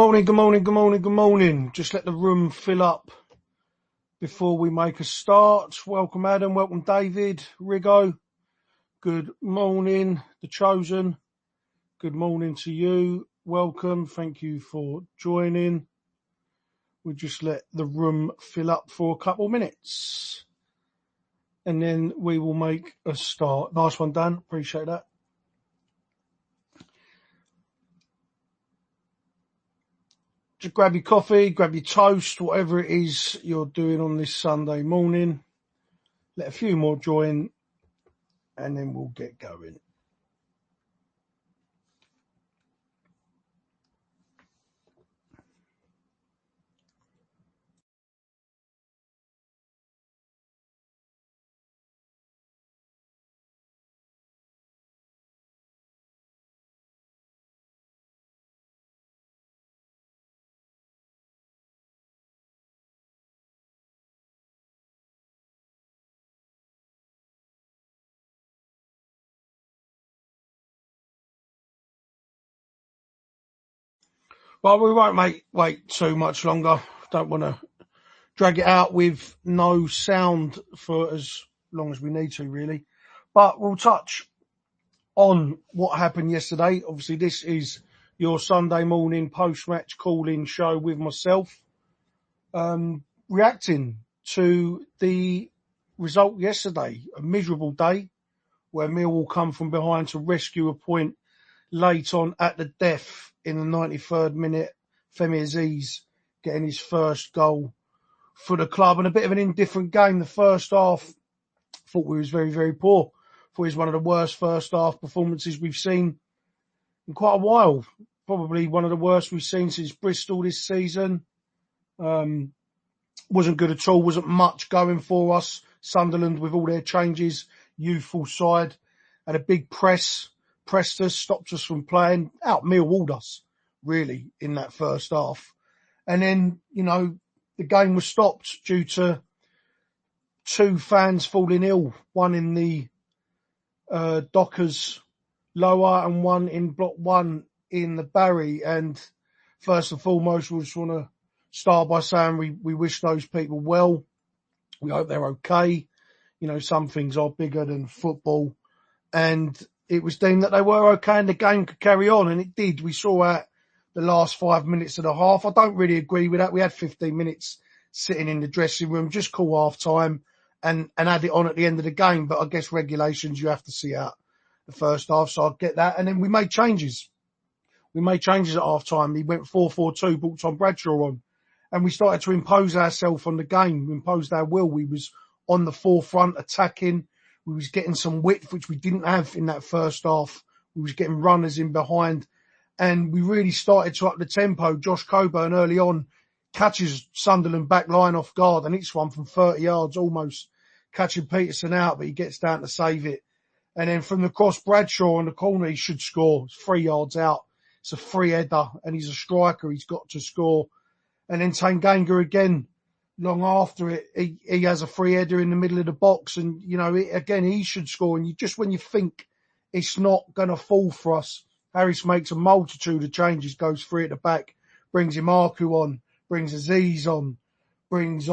Morning, good morning, good morning, good morning. Just let the room fill up before we make a start. Welcome Adam, welcome David, Rigo. Good morning, The Chosen. Good morning to you. Welcome, thank you for joining. We'll just let the room fill up for a couple of minutes. And then we will make a start. Nice one, Dan. Appreciate that. Just grab your coffee, grab your toast, whatever it is you're doing on this Sunday morning. Let a few more join, and then we'll get going. Well, we won't wait too much longer. Don't want to drag it out with no sound for as long as we need to, really. But we'll touch on what happened yesterday. Obviously, this is your Sunday morning post-match call-in show with myself, reacting to the result yesterday. A miserable day where Millwall come from behind to rescue a point late on at the death in the 93rd minute. Femi Aziz getting his first goal for the club, and a bit of an indifferent game. The first half, thought we was very, very poor. Thought it was one of the worst first half performances we've seen in quite a while. Probably one of the worst we've seen since Bristol this season. Wasn't good at all. Wasn't much going for us. Sunderland, with all their changes, youthful side, had a big pressed us, stopped us from playing, out-Millwalled us, really, in that first half. And then, the game was stopped due to two fans falling ill, one in the Dockers lower and one in Block 1 in the Barry. And first and foremost, we just want to start by saying we wish those people well. We hope they're okay. Some things are bigger than football. And it was deemed that they were okay and the game could carry on, and it did. We saw at the last 5 minutes of the half. I don't really agree with that. We had 15 minutes sitting in the dressing room, just call half time and add it on at the end of the game. But I guess regulations, you have to see out the first half, so I get that. And then we made changes. We made changes at half time. We went 4-4-2, brought Tom Bradshaw on, and we started to impose ourselves on the game. We imposed our will. We was on the forefront, attacking. We was getting some width, which we didn't have in that first half. We was getting runners in behind, and we really started to up the tempo. Josh Coburn early on catches Sunderland back line off guard, and it's one from 30 yards, almost catching Peterson out, but he gets down to save it. And then from the cross, Bradshaw on the corner, he should score. It's 3 yards out. It's a free header, and he's a striker. He's got to score. And then Tanganga again, long after it, he has a free header in the middle of the box, and again he should score. And when you think it's not going to fall for us, Harris makes a multitude of changes, goes free at the back, brings Imaku on, brings Aziz on, makes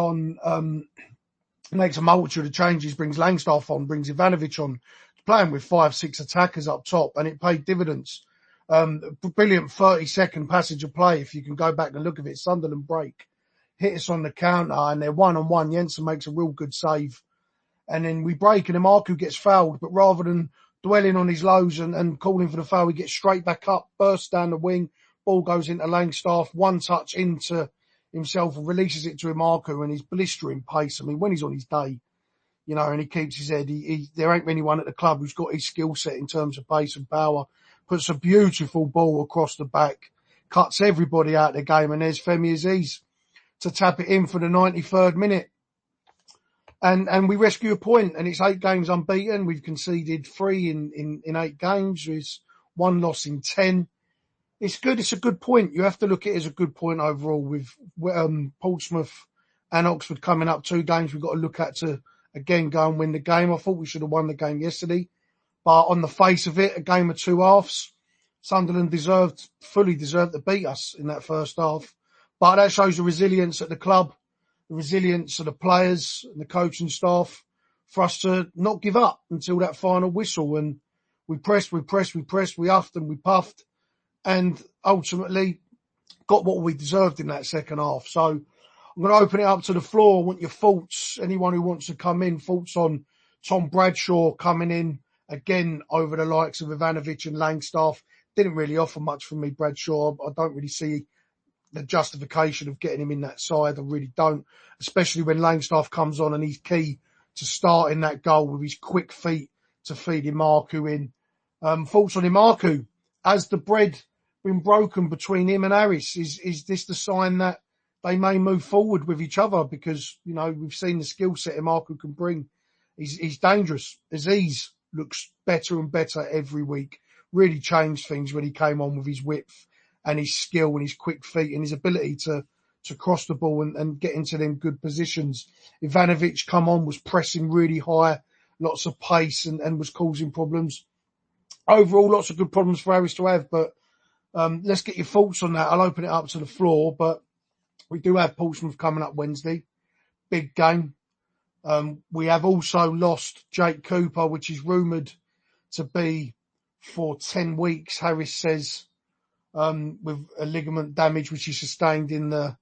a multitude of changes, brings Langstaff on, brings Ivanovic on, playing with 5-6 attackers up top, and it paid dividends. Brilliant 30-second passage of play, if you can go back and look at it. Sunderland break, hit us on the counter, and they're one-on-one. Jensen makes a real good save. And then we break, and Imaku gets fouled, but rather than dwelling on his lows and calling for the foul, he gets straight back up, bursts down the wing, ball goes into Langstaff, one touch into himself, releases it to Imaku, and he's blistering pace. I mean, when he's on his day, and he keeps his head, there ain't anyone at the club who's got his skill set in terms of pace and power. Puts a beautiful ball across the back, cuts everybody out of the game, and there's Femi Aziz to tap it in for the 93rd minute. And we rescue a point, and it's 8 games unbeaten. We've conceded 3 in 8 games. There's 1 loss in 10. It's good. It's a good point. You have to look at it as a good point overall. With Portsmouth and Oxford coming up 2 games, we've got to look at to again go and win the game. I thought we should have won the game yesterday, but on the face of it, a game of 2 halves. Sunderland fully deserved to beat us in that first half. But that shows the resilience at the club, the resilience of the players and the coaching staff for us to not give up until that final whistle. And we pressed, we huffed and we puffed, and ultimately got what we deserved in that second half. So I'm going to open it up to the floor. I want your thoughts. Anyone who wants to come in, thoughts on Tom Bradshaw coming in again over the likes of Ivanovic and Langstaff. Didn't really offer much for me, Bradshaw. I don't really see the justification of getting him in that side. I really don't, especially when Langstaff comes on and he's key to starting that goal with his quick feet to feed Imaku in. Thoughts on Imaku? Has the bread been broken between him and Harris? Is this the sign that they may move forward with each other? Because, you know, we've seen the skill set Imaku can bring. He's dangerous. Aziz looks better and better every week. Really changed things when he came on with his width and his skill and his quick feet and his ability to cross the ball and get into them good positions. Ivanovic come on, was pressing really high, lots of pace and was causing problems. Overall, lots of good problems for Harris to have, but let's get your thoughts on that. I'll open it up to the floor, but we do have Portsmouth coming up Wednesday. Big game. We have also lost Jake Cooper, which is rumoured to be for 10 weeks, Harris says, with a ligament damage, which he sustained in the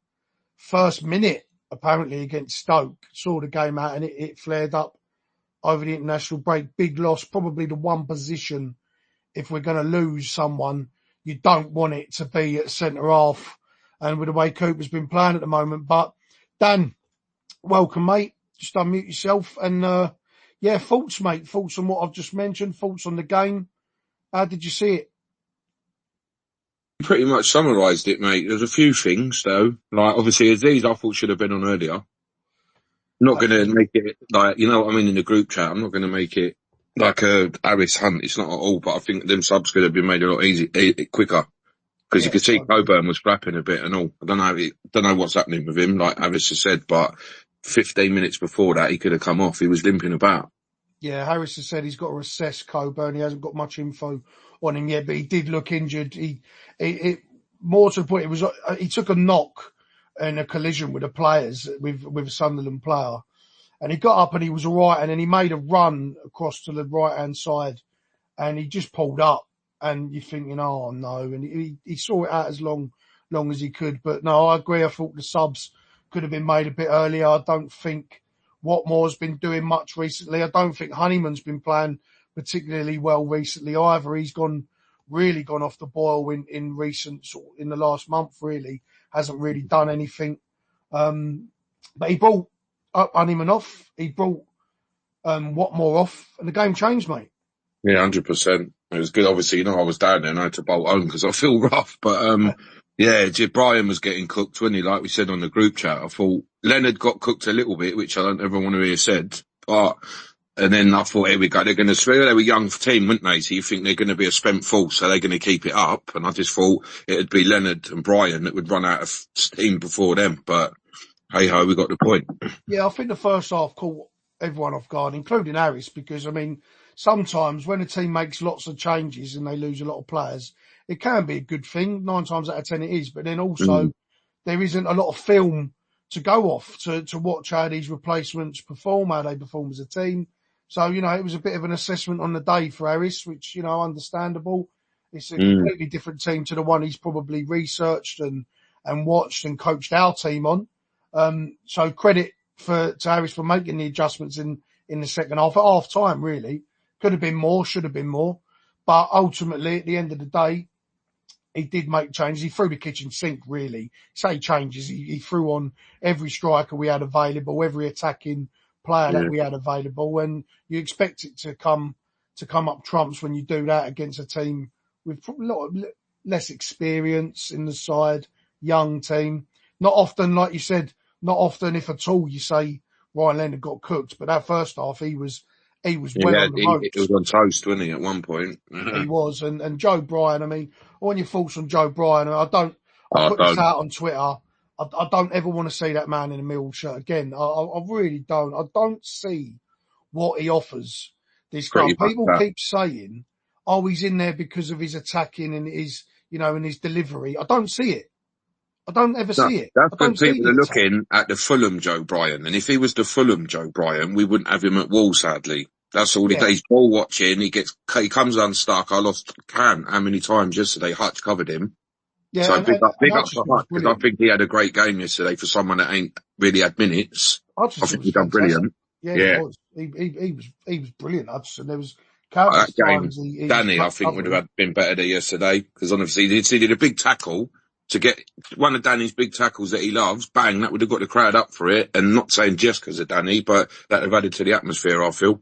first minute, apparently, against Stoke. Saw the game out and it flared up over the international break. Big loss, probably the one position, if we're going to lose someone, you don't want it to be at centre-half, and with the way Cooper's been playing at the moment. But, Dan, welcome, mate. Just unmute yourself. And, thoughts, mate. Thoughts on what I've just mentioned. Thoughts on the game. How did you see it? Pretty much summarised it, mate. There's a few things, though. Like, obviously, Aziz, I thought should have been on earlier. I'm not going to make it, like, you know what I mean, in the group chat. I'm not going to make it like a Harris hunt. It's not at all, but I think them subs could have been made a lot quicker. Because you could see Coburn was flapping a bit and all. I don't know what's happening with him, like Harris has said, but 15 minutes before that, he could have come off. He was limping about. Yeah, Harris has said he's got to assess Coburn. He hasn't got much info on him yet, but he did look injured. More to the point, he took a knock in a collision with the players, with a Sunderland player, and he got up and he was all right, and then he made a run across to the right-hand side, and he just pulled up, and you're thinking, oh no, and he saw it out as long as he could. But no, I agree. I thought the subs could have been made a bit earlier. I don't think Watmore's been doing much recently. I don't think Honeyman's been playing particularly well recently either. He's really gone off the boil in the last month, really. Hasn't really done anything. But he brought Honeyman off. He brought Watmore off, and the game changed, mate. Yeah, 100%. It was good. Obviously, I was down there and I had to bolt home because I feel rough. But, Brian was getting cooked, wasn't he? Like we said on the group chat. I thought Leonard got cooked a little bit, which I don't ever want to hear said. And then I thought, here we go. They're going to spend. They were a young team, weren't they? So you think they're going to be a spent force, so they're going to keep it up. And I just thought it'd be Leonard and Brian that would run out of steam before them. But hey ho, we got the point. Yeah, I think the first half caught everyone off guard, including Harris, because, I mean, sometimes when a team makes lots of changes and they lose a lot of players, it can be a good thing. 9 times out of 10 it is. But then also there isn't a lot of film to go off to watch how these replacements perform, how they perform as a team. So, it was a bit of an assessment on the day for Harris, which, understandable. It's a completely different team to the one he's probably researched and watched and coached our team on. So credit to Harris for making the adjustments in the second half. At half time, really. Could have been more, should have been more. But ultimately, at the end of the day, he did make changes. He threw the kitchen sink, really. Say changes. He threw on every striker we had available, every attacking player that we had available. And you expect it to come up trumps when you do that against a team with a lot of less experience in the side, young team. Not often, like you said, not often, if at all, you say Ryan Leonard got cooked. But that first half, he was well on the ropes. He was on toast, wasn't he, at one point? He was. And Joe Bryan, I mean, I want your thoughts on Joe Bryan. I put this out on Twitter. I don't ever want to see that man in a Millwall shirt again. I really don't. I don't see what he offers this club. People keep saying, oh, he's in there because of his attacking and his, and his delivery. I don't see it. I don't ever No, see it. that's I when don't see people the are attack. looking at the Fulham Joe Bryan. And if he was the Fulham Joe Bryan, we wouldn't have him at Wall, sadly. That's all he Yeah. does. He's ball watching. He comes unstuck. I lost count how many times yesterday Hutch covered him. Yeah. So And big up for Hutchinson was Hutch, because I brilliant. think he had a great game yesterday for someone that ain't really had minutes. I Hutchinson think was he done fantastic. brilliant. Yeah, he Yeah. was. He was brilliant, Hutchinson. There was That countless game, times he was Danny, I think would covering. have been better there yesterday, because obviously he did a big tackle to get one of Danny's big tackles that he loves. Bang, that would have got the crowd up for it. And not saying just because of Danny, but that would have added to the atmosphere, I feel.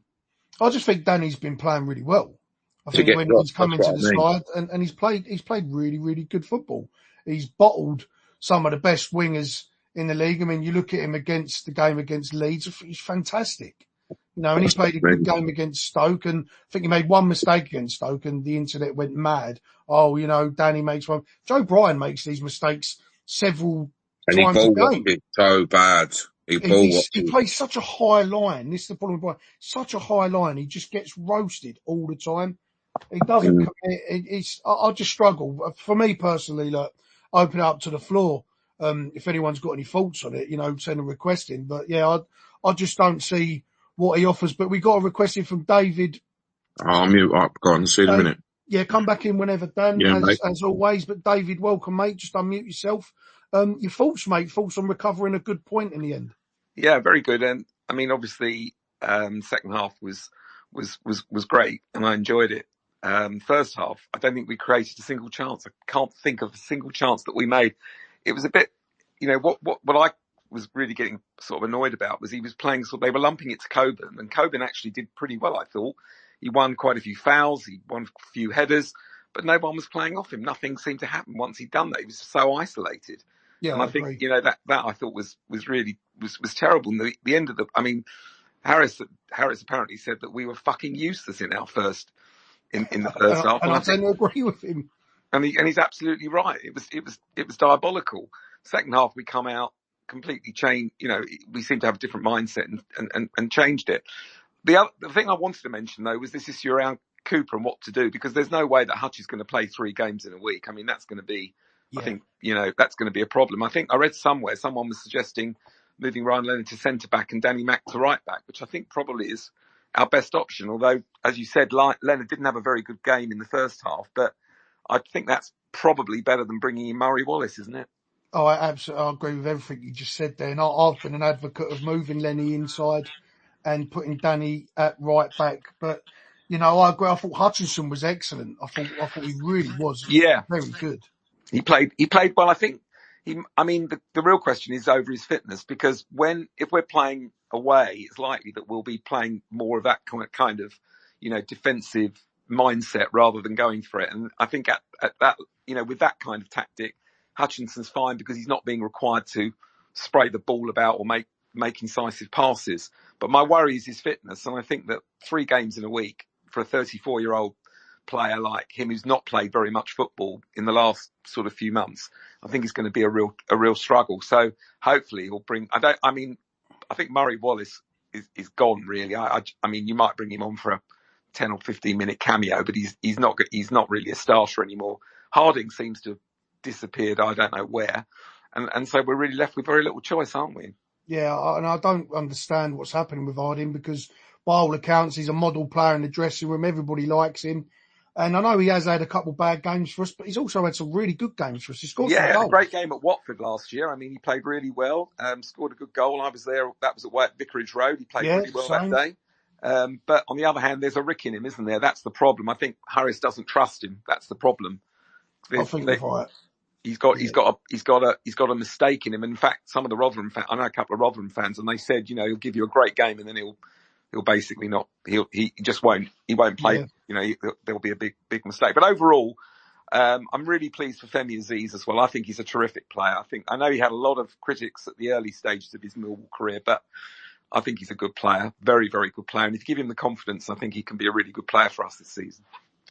I just think Danny's been playing really well. I To think get when dropped, he's come that's into what the I mean. side and he's played really, really good football. He's bottled some of the best wingers in the league. I mean, you look at him against the game against Leeds, he's fantastic. And he That's what played a I good mean. game against Stoke, and I think he made one mistake against Stoke, and the internet went mad. Oh, Danny makes one. Joe Bryan makes these mistakes several And he times a ball game. watches so bad. He ball He watches. plays such a high line. This is the problem with Bryan. Such a high line. He just gets roasted all the time. He doesn't Mm. commit. I just struggle. For me personally, look, open it up to the floor. If anyone's got any thoughts on it, send a request in. But yeah, I just don't see what he offers. But we got a request in from David. I'll mute up. Go on, see you in a minute. Yeah, come back in whenever, Dan, Yeah, mate. as always. But David, welcome, mate. Just unmute yourself. Your thoughts, mate. Thoughts on recovering a good point in the end. Yeah, very good. And I mean, obviously, second half was great, and I enjoyed it. First half, I don't think we created a single chance. I can't think of a single chance that we made. It was a bit, what I was really getting sort of annoyed about was he was playing. They were lumping it to Coburn, and Coburn actually did pretty well. I thought he won quite a few fouls, he won a few headers, but no one was playing off him. Nothing seemed to happen once he'd done that. He was so isolated. Yeah, And I I think, agree. that I thought was really terrible. And the end of Harris apparently said that we were fucking useless in our in the first half. And And I I think, tend to agree with him. and he's absolutely right. It was diabolical. Second half, we come out completely changed. We seem to have a different mindset and changed it. The thing I wanted to mention though was this issue around Cooper and what to do, because there's no way that Hutch is going to play 3 games in a week. I mean, that's going to be, I Yeah. think, that's going to be a problem. I think I read somewhere someone was suggesting moving Ryan Leonard to centre back and Danny Mack to right back, which I think probably is our best option. Although, as you said, Leonard didn't have a very good game in the first half, but I think that's probably better than bringing in Murray Wallace, isn't it? Oh, I agree with everything you just said there. And I've been an advocate of moving Lenny inside and putting Danny at right back. But, I agree. I thought Hutchinson was excellent. I thought he really was Yeah, very good. He played well. I think the real question is over his fitness, because if we're playing away, it's likely that we'll be playing more of that kind of, defensive mindset rather than going for it. And I think at that, with that kind of tactic, Hutchinson's fine because he's not being required to spray the ball about or make incisive passes. But my worry is his fitness. And I think that 3 games in a week for a 34-year-old player like him who's not played very much football in the last sort of few months, I think it's going to be a real struggle. So hopefully he'll bring. I think Murray Wallace is gone really. I mean, you might bring him on for a 10 or 15 minute cameo, but he's not really a starter anymore. Harding seems to have disappeared. I don't know where, and so we're really left with very little choice, aren't we? Yeah, and I don't understand what's happening with Harding, because by all accounts, he's a model player in the dressing room. Everybody likes him. And I know he has had a couple of bad games for us, but he's also had some really good games for us. He scored some Yeah, goals. a great game at Watford last year. I mean, he played really well, scored a good goal. I was there. That was at Vicarage Road. He played really well same. that day. But on the other hand, there's a rick in him, isn't there? That's the problem. I think Harris doesn't trust him. That's the problem. I think you're right. He's got a mistake in him. In fact, some of the Rotherham fans, I know a couple of Rotherham fans, and they said, he'll give you a great game and then he'll basically not. He just won't. He won't play. Yeah. There'll be a big mistake. But overall, I'm really pleased for Femi Aziz as well. I think he's a terrific player. I know he had a lot of critics at the early stages of his Millwall career, but I think he's a good player, very, very good player. And if you give him the confidence, I think he can be a really good player for us this season.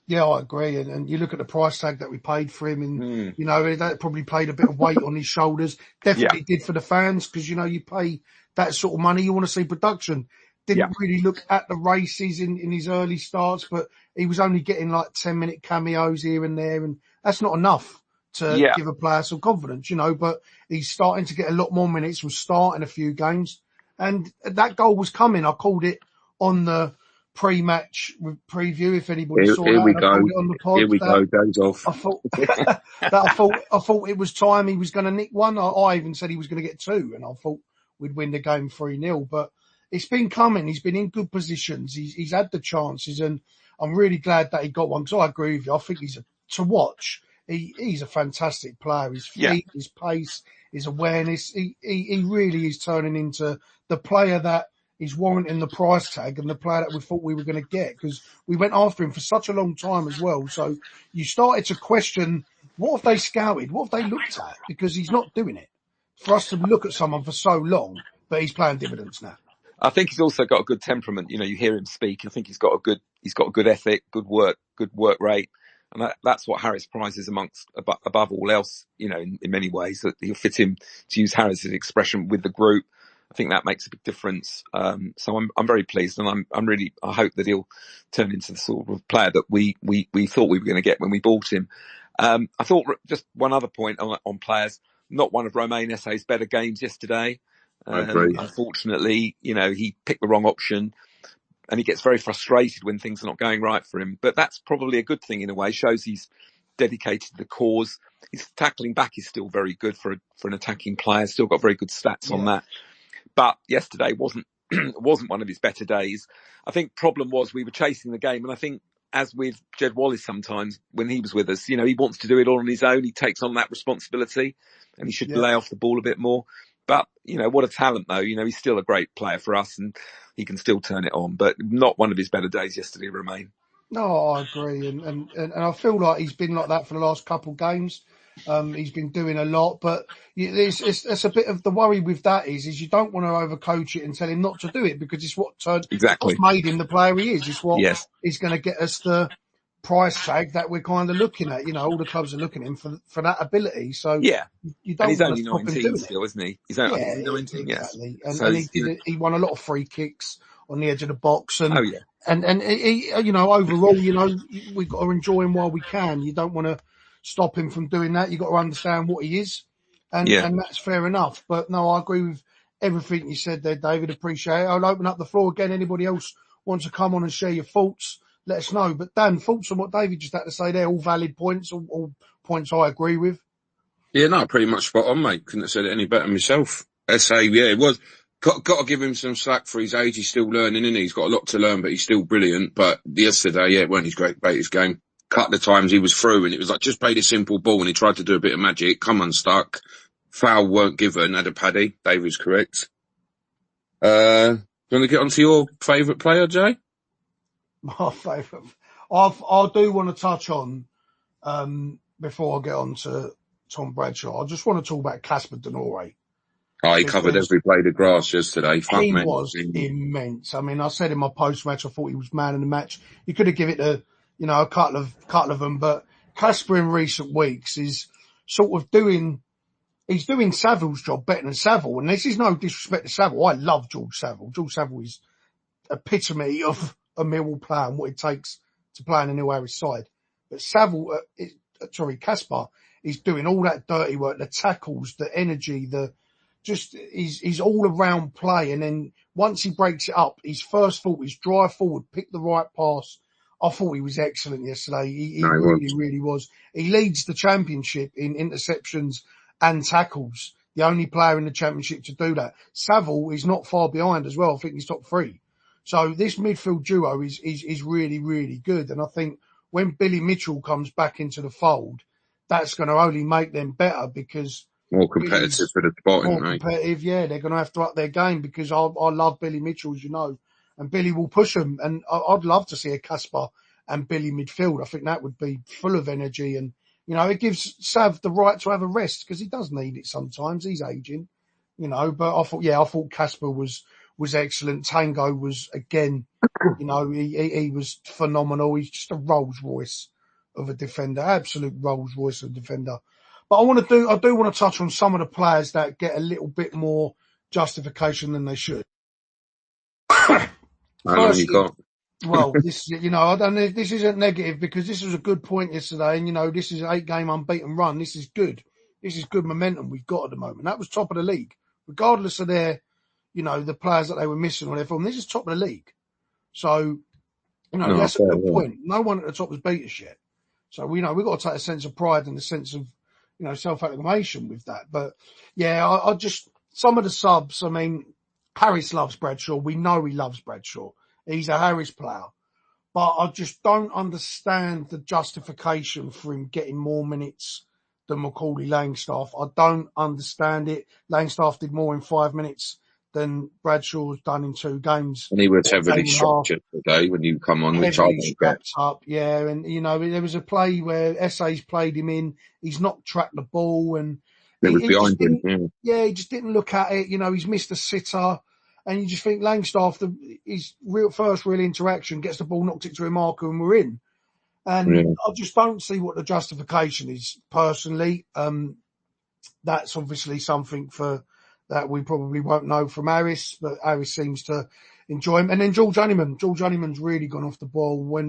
Yeah, I agree. And you look at the price tag that we paid for him, and that probably played a bit of weight on his shoulders. Definitely did for the fans, because you pay that sort of money, you want to see production. Yeah. didn't really look at the races in his early starts, but he was only getting like 10-minute cameos here and there, and that's not enough to Yeah. give a player some confidence, but he's starting to get a lot more minutes, was starting a few games, and that goal was coming. I called it on the pre-match preview, if anybody saw Here that, we and I go. called it on the pod Here we that go. Days off. I thought I thought it was time he was going to nick one. I even said he was going to get two, and I thought we'd win the game 3-0. But it's been coming. He's been in good positions. He's had the chances, and I'm really glad that he got one. So I agree with you. I think to watch. He's a fantastic player. His feet, his pace, his awareness. He really is turning into the player that is warranting the price tag and the player that we thought we were going to get, because we went after him for such a long time as well. So you started to question, what have they scouted? What have they looked at? Because he's not doing it. For us to look at someone for so long, but he's playing dividends now. I think he's also got a good temperament. You hear him speak. I think he's got a good ethic, good work rate. And that's what Harris prizes above all else, in many ways, that he'll fit him, to use Harris's expression, with the group. I think that makes a big difference. So I'm very pleased, and I hope that he'll turn into the sort of player that we thought we were going to get when we bought him. I thought, just one other point on players, not one of Romain Esse's better games yesterday. I agree. Unfortunately, he picked the wrong option, and he gets very frustrated when things are not going right for him. But that's probably a good thing in a way. Shows he's dedicated to the cause. His tackling back is still very good for an attacking player. Still got very good stats on that. But yesterday wasn't one of his better days. I think problem was we were chasing the game, and I think, as with Jed Wallace sometimes when he was with us, he wants to do it all on his own. He takes on that responsibility, and he should lay off the ball a bit more. But, what a talent though. He's still a great player for us, and he can still turn it on, but not one of his better days yesterday, Romain. No, I agree. And I feel like he's been like that for the last couple of games. He's been doing a lot, but it's a bit of the worry with that is you don't want to overcoach it and tell him not to do it, because it's what's made him the player he is. It's what is going to get us the price tag that we're kind of looking at. All the clubs are looking at him for that ability. So you don't want to stop him doing still, it. isn't he? He's only 19, exactly. Yes. And he won a lot of free kicks on the edge of the box. And, oh, yeah. And he, overall, we've got to enjoy him while we can. You don't want to stop him from doing that. You've got to understand what he is. And that's fair enough. But no, I agree with everything you said there, David. Appreciate it. I'll open up the floor again. Anybody else wants to come on and share your thoughts, let us know. But Dan, thoughts on what David just had to say there? All valid points, all points I agree with. Yeah, no, pretty much spot on, mate. Couldn't have said it any better myself. It was. Got to give him some slack for his age. He's still learning, and he's got a lot to learn, but he's still brilliant. But yesterday, it weren't his greatest game. Couple of times he was through, and it was like, just played a simple ball, and he tried to do a bit of magic, come unstuck. Foul weren't given, had a paddy. David's correct. Do you want to get on to your favourite player, Jay? My favourite. I do want to touch on, before I get on to Tom Bradshaw, I just want to talk about Casper Denore. Oh, he covered every blade of grass yesterday. He was immense. I mean, I said in my post-match, I thought he was man in the match. You could have given it a couple of them, but Casper in recent weeks is sort of he's doing Saville's job better than Saville. And this is no disrespect to Saville. I love George Saville. George Saville is epitome of a Millwall player and what it takes to play in a New Harris side. But Casper is doing all that dirty work, the tackles, the energy, he's all around play. And then once he breaks it up, his first thought is drive forward, pick the right pass. I thought he was excellent yesterday. He really was. He leads the championship in interceptions and tackles. The only player in the championship to do that. Saville is not far behind as well. I think he's top 3. So this midfield duo is really, really good. And I think when Billy Mitchell comes back into the fold, that's going to only make them better, because more competitive for the spot, more competitive, yeah. They're going to have to up their game, because I love Billy Mitchell, as you know, and Billy will push them. And I'd love to see a Casper and Billy midfield. I think that would be full of energy, and it gives Sav the right to have a rest, because he does need it sometimes. He's aging, But I thought Casper was excellent. Tango was again, he was phenomenal. He's just a Rolls Royce of a defender, absolute Rolls Royce of a defender. But I do want to touch on some of the players that get a little bit more justification than they should. How long you got? Well, this, I don't know if this isn't negative because this was a good point yesterday, and this is an 8-game unbeaten run. This is good. This is good momentum we've got at the moment. That was top of the league, regardless of their, the players that they were missing on their form. This is top of the league. So, that's a good point. No one at the top has beat us yet. So, we've got to take a sense of pride and a sense of, self-acclamation with that. But, yeah, I just, some of the subs, Harris loves Bradshaw. We know he loves Bradshaw. He's a Harris player. But I just don't understand the justification for him getting more minutes than Macaulay Langstaff. I don't understand it. Langstaff did more in 5 minutes than Bradshaw's done in 2 games. And he was heavily structured today when you come on, which I don't get. Up, yeah. And, there was a play where SA's played him in. He's not tracked the ball. And it was behind him. Yeah, he just didn't look at it. He's missed a sitter. And you just think Langstaff, his first real interaction, gets the ball, knocked it to a marker, and we're in. And I just don't see what the justification is, personally. That's obviously something that we probably won't know from Harris, but Harris seems to enjoy him. And then George Honeyman. George Honeyman's really gone off the ball.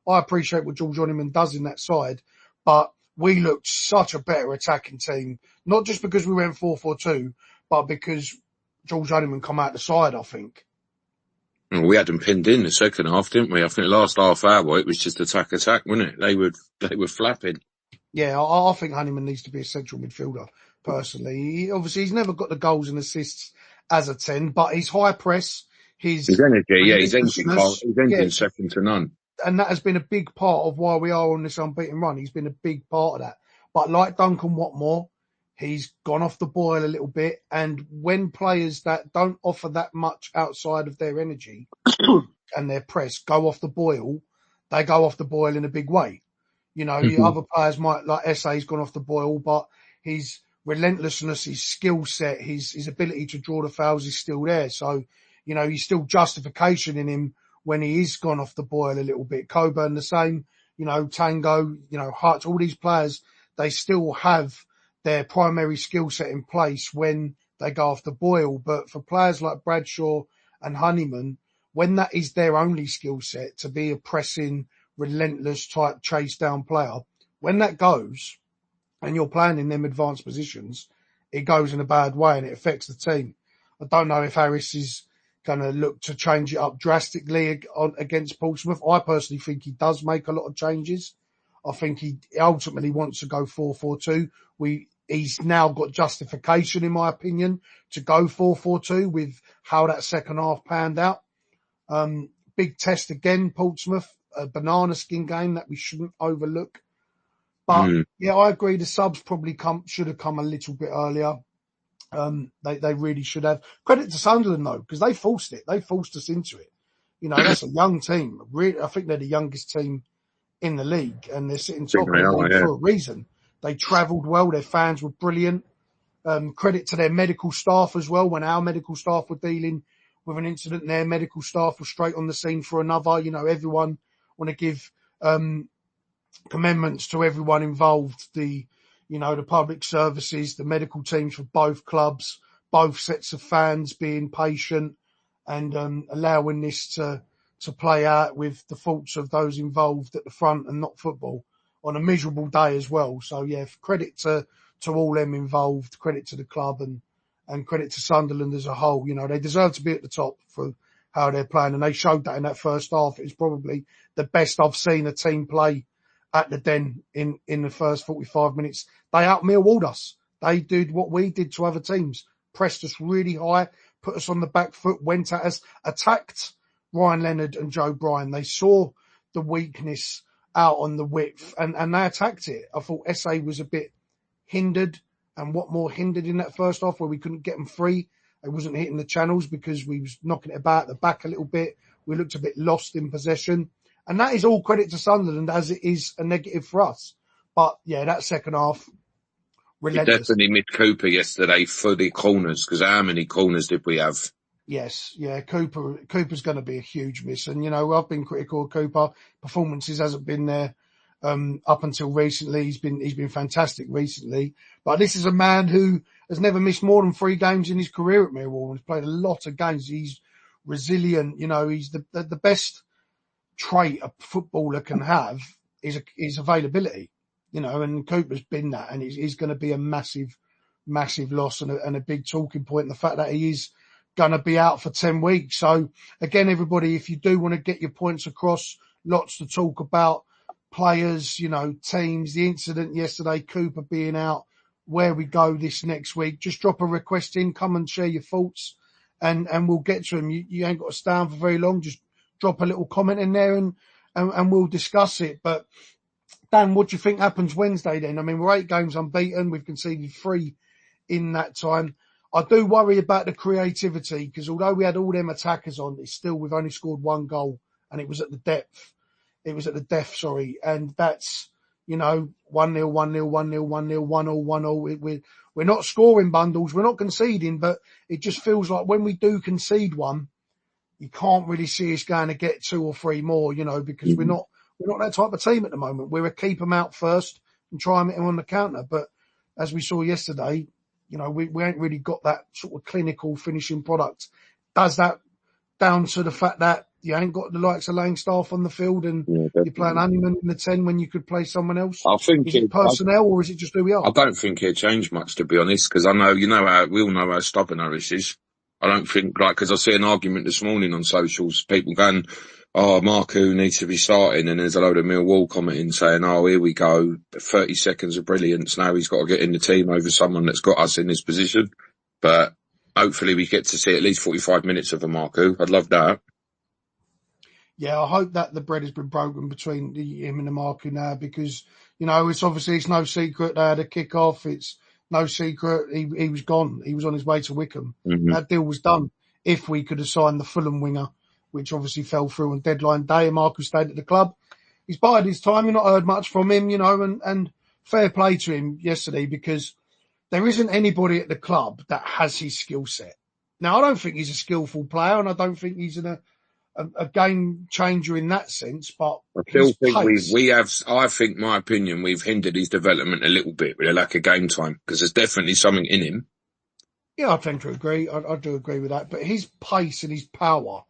I appreciate what George Honeyman does in that side, but we looked such a better attacking team, not just because we went 4-4-2, but because George Honeyman come out the side, I think. Well, we had them pinned in the second half, didn't we? I think the last half hour it was just attack, wasn't it? They were flapping. Yeah, I think Honeyman needs to be a central midfielder, personally. Obviously, he's never got the goals and assists as a 10, but his high press, his energy, his engine second to none. And that has been a big part of why we are on this unbeaten run. He's been a big part of that. But like Duncan Watmore, he's gone off the boil a little bit. And when players that don't offer that much outside of their energy and their press go off the boil, they go off the boil in a big way. The other players might, like SA's gone off the boil, but his relentlessness, his skill set, his ability to draw the fouls is still there. So, he's still justification in him when he is gone off the boil a little bit. Coburn the same, Tango, Hutch, all these players, they still have their primary skill set in place when they go off the boil. But for players like Bradshaw and Honeyman, when that is their only skill set, to be a pressing, relentless type chase down player, when that goes and you're playing in them advanced positions, it goes in a bad way and it affects the team. I don't know if Harris is going to look to change it up drastically against Portsmouth. I personally think he does make a lot of changes. I think he ultimately wants to go 4-4-2. He's now got justification, in my opinion, to go 4-4-2 with how that second half panned out. Big test again, Portsmouth, a banana skin game that we shouldn't overlook. But yeah, I agree. The subs probably should have come a little bit earlier. They really should have. Credit to Sunderland though, because they forced it. They forced us into it. That's a young team. Really, I think they're the youngest team in the league, and they're sitting top of the league for a reason. They travelled well. Their fans were brilliant. Credit to their medical staff as well. When our medical staff were dealing with an incident, their medical staff were straight on the scene for another. Everyone want to give commendments to everyone involved. The public services, the medical teams for both clubs, both sets of fans being patient and allowing this to play out with the faults of those involved at the front and not football on a miserable day as well. So yeah, credit to all them involved, credit to the club and credit to Sunderland as a whole. They deserve to be at the top for how they're playing, and they showed that in that first half. It's probably the best I've seen a team play at the Den in the first 45 minutes. They out-Millwalled us. They did what we did to other teams. Pressed us really high, put us on the back foot, went at us, attacked Ryan Leonard and Joe Bryan. They saw the weakness out on the width and they attacked it. I thought SA was a bit hindered, and what more hindered in that first half where we couldn't get them free. They wasn't hitting the channels because we was knocking it about at the back a little bit. We looked a bit lost in possession. And that is all credit to Sunderland, as it is a negative for us. But yeah, that second half, relentless. You definitely missed Cooper yesterday for the corners, because how many corners did we have? Yes, yeah, Cooper's going to be a huge miss. And, I've been critical of Cooper. Performances hasn't been there up until recently. He's been fantastic recently. But this is a man who has never missed more than 3 games in his career at Millwall and has played a lot of games. He's resilient. You know, he's the best trait a footballer can have is availability. You know, and Cooper's been that, and he's going to be a massive loss and a big talking point. The fact that he is going to be out for 10 weeks. So again, everybody, if you do want to get your points across, lots to talk about. Players, you know, teams, the incident yesterday, Cooper being out, where we go this next week. Just drop a request in, come and share your thoughts, and we'll get to them. You ain't got to stay on for very long. Just drop a little comment in there and we'll discuss it. But Dan, what do you think happens Wednesday then? I mean, we're 8 games unbeaten. We've conceded 3 in that time. I do worry about the creativity because although we had all them attackers on, it's still we've only scored 1 goal and it was at the depth. It was at the death, sorry. And that's, you know, 1-0, 1-0, 1-0, 1-0, 1-0, 1-0. We're not scoring bundles. We're not conceding, but it just feels like when we do concede one, you can't really see us going to get 2 or 3 more, you know, because we're not that type of team at the moment. We're a keep them out first and try and hit them on the counter. But as we saw yesterday, you know, we ain't really got that sort of clinical finishing product. Does that down to the fact that you ain't got the likes of Langstaff on the field and you're playing Honeyman in the 10 when you could play someone else? I think is it personnel or is it just who we are? I don't think it'll change much, to be honest, because I know, we all know how stubborn Harris is. I don't think, because I see an argument this morning on socials, people going, oh, Marku needs to be starting, and there's a load of Millwall commenting saying, oh, here we go, 30 seconds of brilliance, now he's got to get in the team over someone that's got us in this position. But hopefully we get to see at least 45 minutes of a Marku. I'd love that. Yeah, I hope that the bread has been broken between him and the Marku now because, you know, it's no secret they had a kick-off. It's no secret he was gone. He was on his way to Wickham. Mm-hmm. That deal was done. If we could have signed the Fulham winger, which obviously fell through on deadline day, and Marku stayed at the club. He's bided his time. You've not heard much from him, you know, and fair play to him yesterday because there isn't anybody at the club that has his skill set. Now, I don't think he's a skillful player, and I don't think he's a game changer in that sense, but I still think I think, my opinion, we've hindered his development a little bit with a lack of game time because there's definitely something in him. Yeah, I tend to agree. I do agree with that. But his pace and his power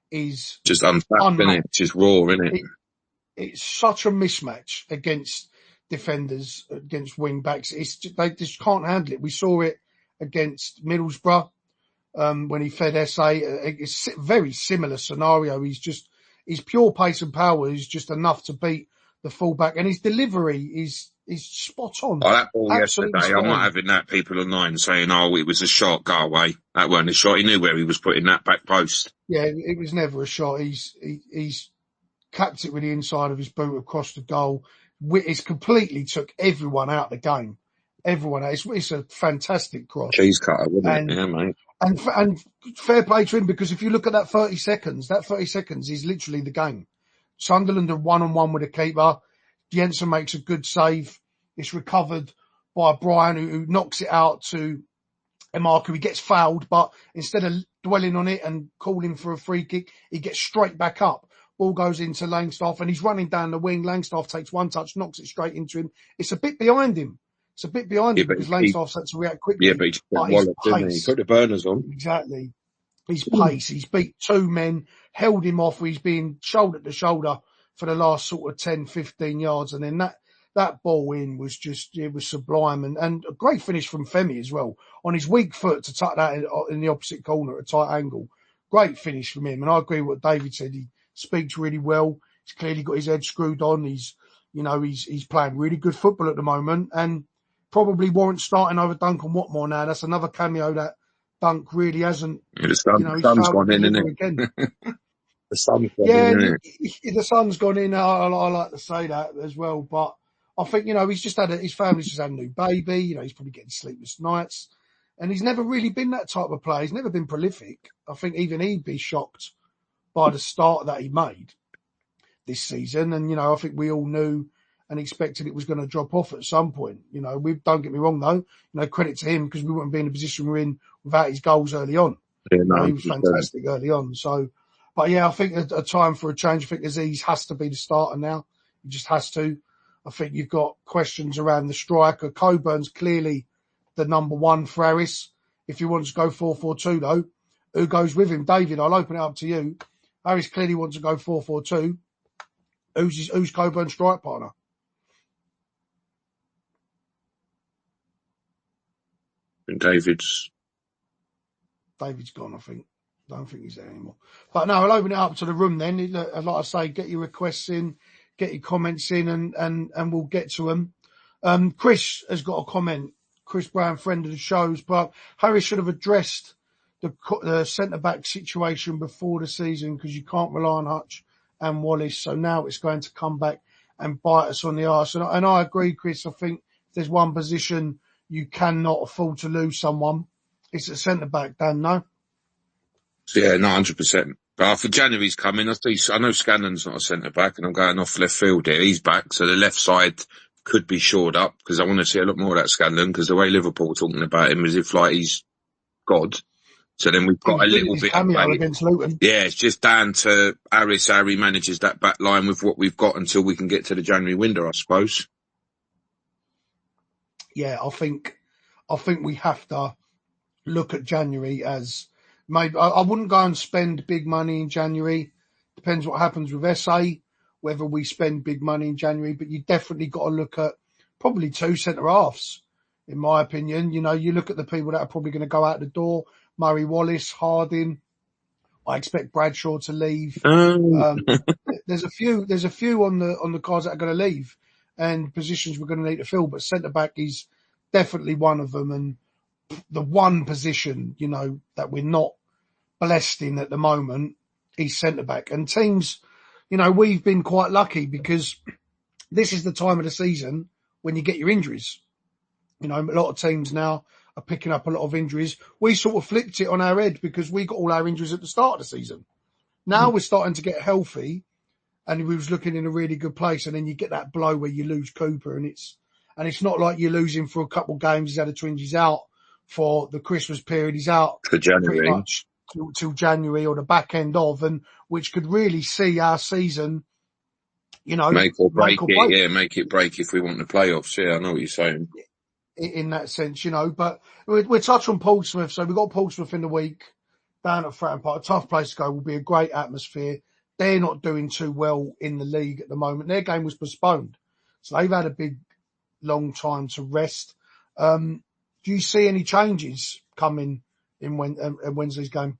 is just untapped, isn't it? It's just raw, isn't it? It's such a mismatch against defenders, against wing backs. They just can't handle it. We saw it against Middlesbrough. When he fed SA, it's a very similar scenario. His pure pace and power is just enough to beat the fullback, and his delivery is spot on. Oh, that ball yesterday, I'm not having that. People online saying, oh, it was a shot, go away. That weren't a shot. He knew where he was putting that back post. Yeah, it was never a shot. He's capped it with the inside of his boot across the goal. It's completely took everyone out of the game. Everyone. It's a fantastic cross. Cheese cutter, wasn't it? Yeah, mate. And fair play to him because if you look at that 30 seconds is literally the game. Sunderland are 1-on-1 with the keeper. Jensen makes a good save. It's recovered by Brian who knocks it out to Marku. He gets fouled, but instead of dwelling on it and calling for a free kick, he gets straight back up. Ball goes into Langstaff and he's running down the wing. Langstaff takes one touch, knocks it straight into him. It's a bit behind him. Because Langstaff's had to react quickly. Yeah, but he put the burners on. Exactly. His pace. He's beat 2 men, held him off. He's been shoulder to shoulder for the last sort of 10, 15 yards. And then that ball in was it was sublime. And a great finish from Femi as well. On his weak foot to tuck that in the opposite corner at a tight angle. Great finish from him. And I agree with what David said. He speaks really well. He's clearly got his head screwed on. He's playing really good football at the moment. And probably warrants starting over Duncan Watmore now. That's another cameo that Dunk really hasn't. Yeah, the sun's gone in, isn't it? The sun's gone in, isn't it? The sun's gone in. I like to say that as well. But I think, his family's just had a new baby. He's probably getting sleepless nights. And he's never really been that type of player. He's never been prolific. I think even he'd be shocked by the start that he made this season. And, I think we all knew and expected it was going to drop off at some point. Don't get me wrong though. Credit to him because we wouldn't be in the position we're in without his goals early on. Yeah, no, he was fantastic early on. So, but yeah, I think a time for a change. I think Aziz has to be the starter now. He just has to. I think you've got questions around the striker. Coburn's clearly the number one for Harris. If you want to go 4-4-2 though, who goes with him. David, I'll open it up to you. Harris clearly wants to go 4-4-2. Who's Coburn's strike partner? And David's gone, I think. Don't think he's there anymore. But no, I'll open it up to the room then. Like I say, get your requests in, get your comments in, and we'll get to them. Chris has got a comment. Chris Brown, friend of the shows, but Harris should have addressed the centre-back situation before the season because you can't rely on Hutch and Wallace. So now it's going to come back and bite us on the arse. And I agree, Chris. I think if there's one position you cannot afford to lose someone, it's at centre-back, Dan, no? Yeah, no, 100%. But after January's coming, I know Scanlon's not a centre-back, and I'm going off left field here. He's back, so the left side could be shored up, because I want to see a lot more of that Scanlon, because the way Liverpool are talking about him is if like he's God. So then we've got a little bit of against Luton. Yeah, it's just down to Harris, how he manages that back line with what we've got until we can get to the January window, I suppose. Yeah, I think we have to look at January as maybe I wouldn't go and spend big money in January. Depends what happens with SA, whether we spend big money in January, but you definitely got to look at probably 2 centre halves, in my opinion. You know, you look at the people that are probably going to go out the door. Murray Wallace, Harding. I expect Bradshaw to leave. There's a few on the cards that are going to leave, and positions we're going to need to fill. But centre back is definitely one of them, and the one position that we're not blessed in at the moment is centre back. And teams, we've been quite lucky because this is the time of the season when you get your injuries. A lot of teams now are picking up a lot of injuries. We sort of flipped it on our head because we got all our injuries at the start of the season. Now we're starting to get healthy and we was looking in a really good place, and then you get that blow where you lose Cooper, and it's not like you're losing for a couple of games. He's had a twinge. He's out for the Christmas period. He's out for January. Pretty much till January or the back end of, and which could really see our season, make or break it. Yeah, make it break if we want the playoffs. Yeah, I know what you're saying. In that sense, but we're touch on Portsmouth. So we've got Portsmouth in the week down at Fratton Park. A tough place to go. Will be a great atmosphere. They're not doing too well in the league at the moment. Their game was postponed, so they've had a big, long time to rest. Do you see any changes coming in Wednesday's game?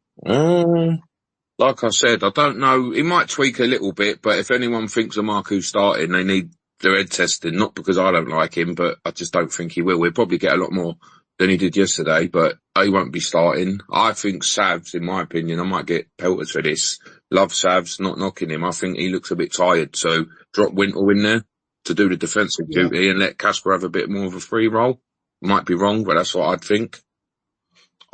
Like I said, I don't know. He might tweak a little bit, but if anyone thinks Amaku's starting, they need their head testing. Not because I don't like him, but I just don't think he will. We'll probably get a lot more than he did yesterday, but he won't be starting. I think Savs, in my opinion, I might get pelted for this. Love Savs, not knocking him. I think he looks a bit tired, so drop Wintle in there to do the defensive duty and let Casper have a bit more of a free role. Might be wrong, but that's what I'd think.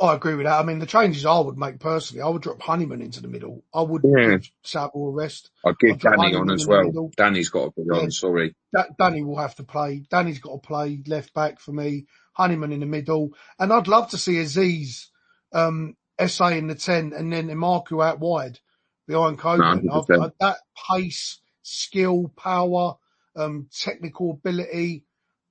I agree with that. I mean, the changes I would make personally, I would drop Honeyman into the middle. I wouldn't give Savile a rest. I'd give Danny on as well. Danny's got to be on, sorry. Danny will have to play. Danny's got to play left back for me. Honeyman in the middle. And I'd love to see Aziz, SA in the 10, and then Imaku out wide behind Coburn. That pace, skill, power, technical ability,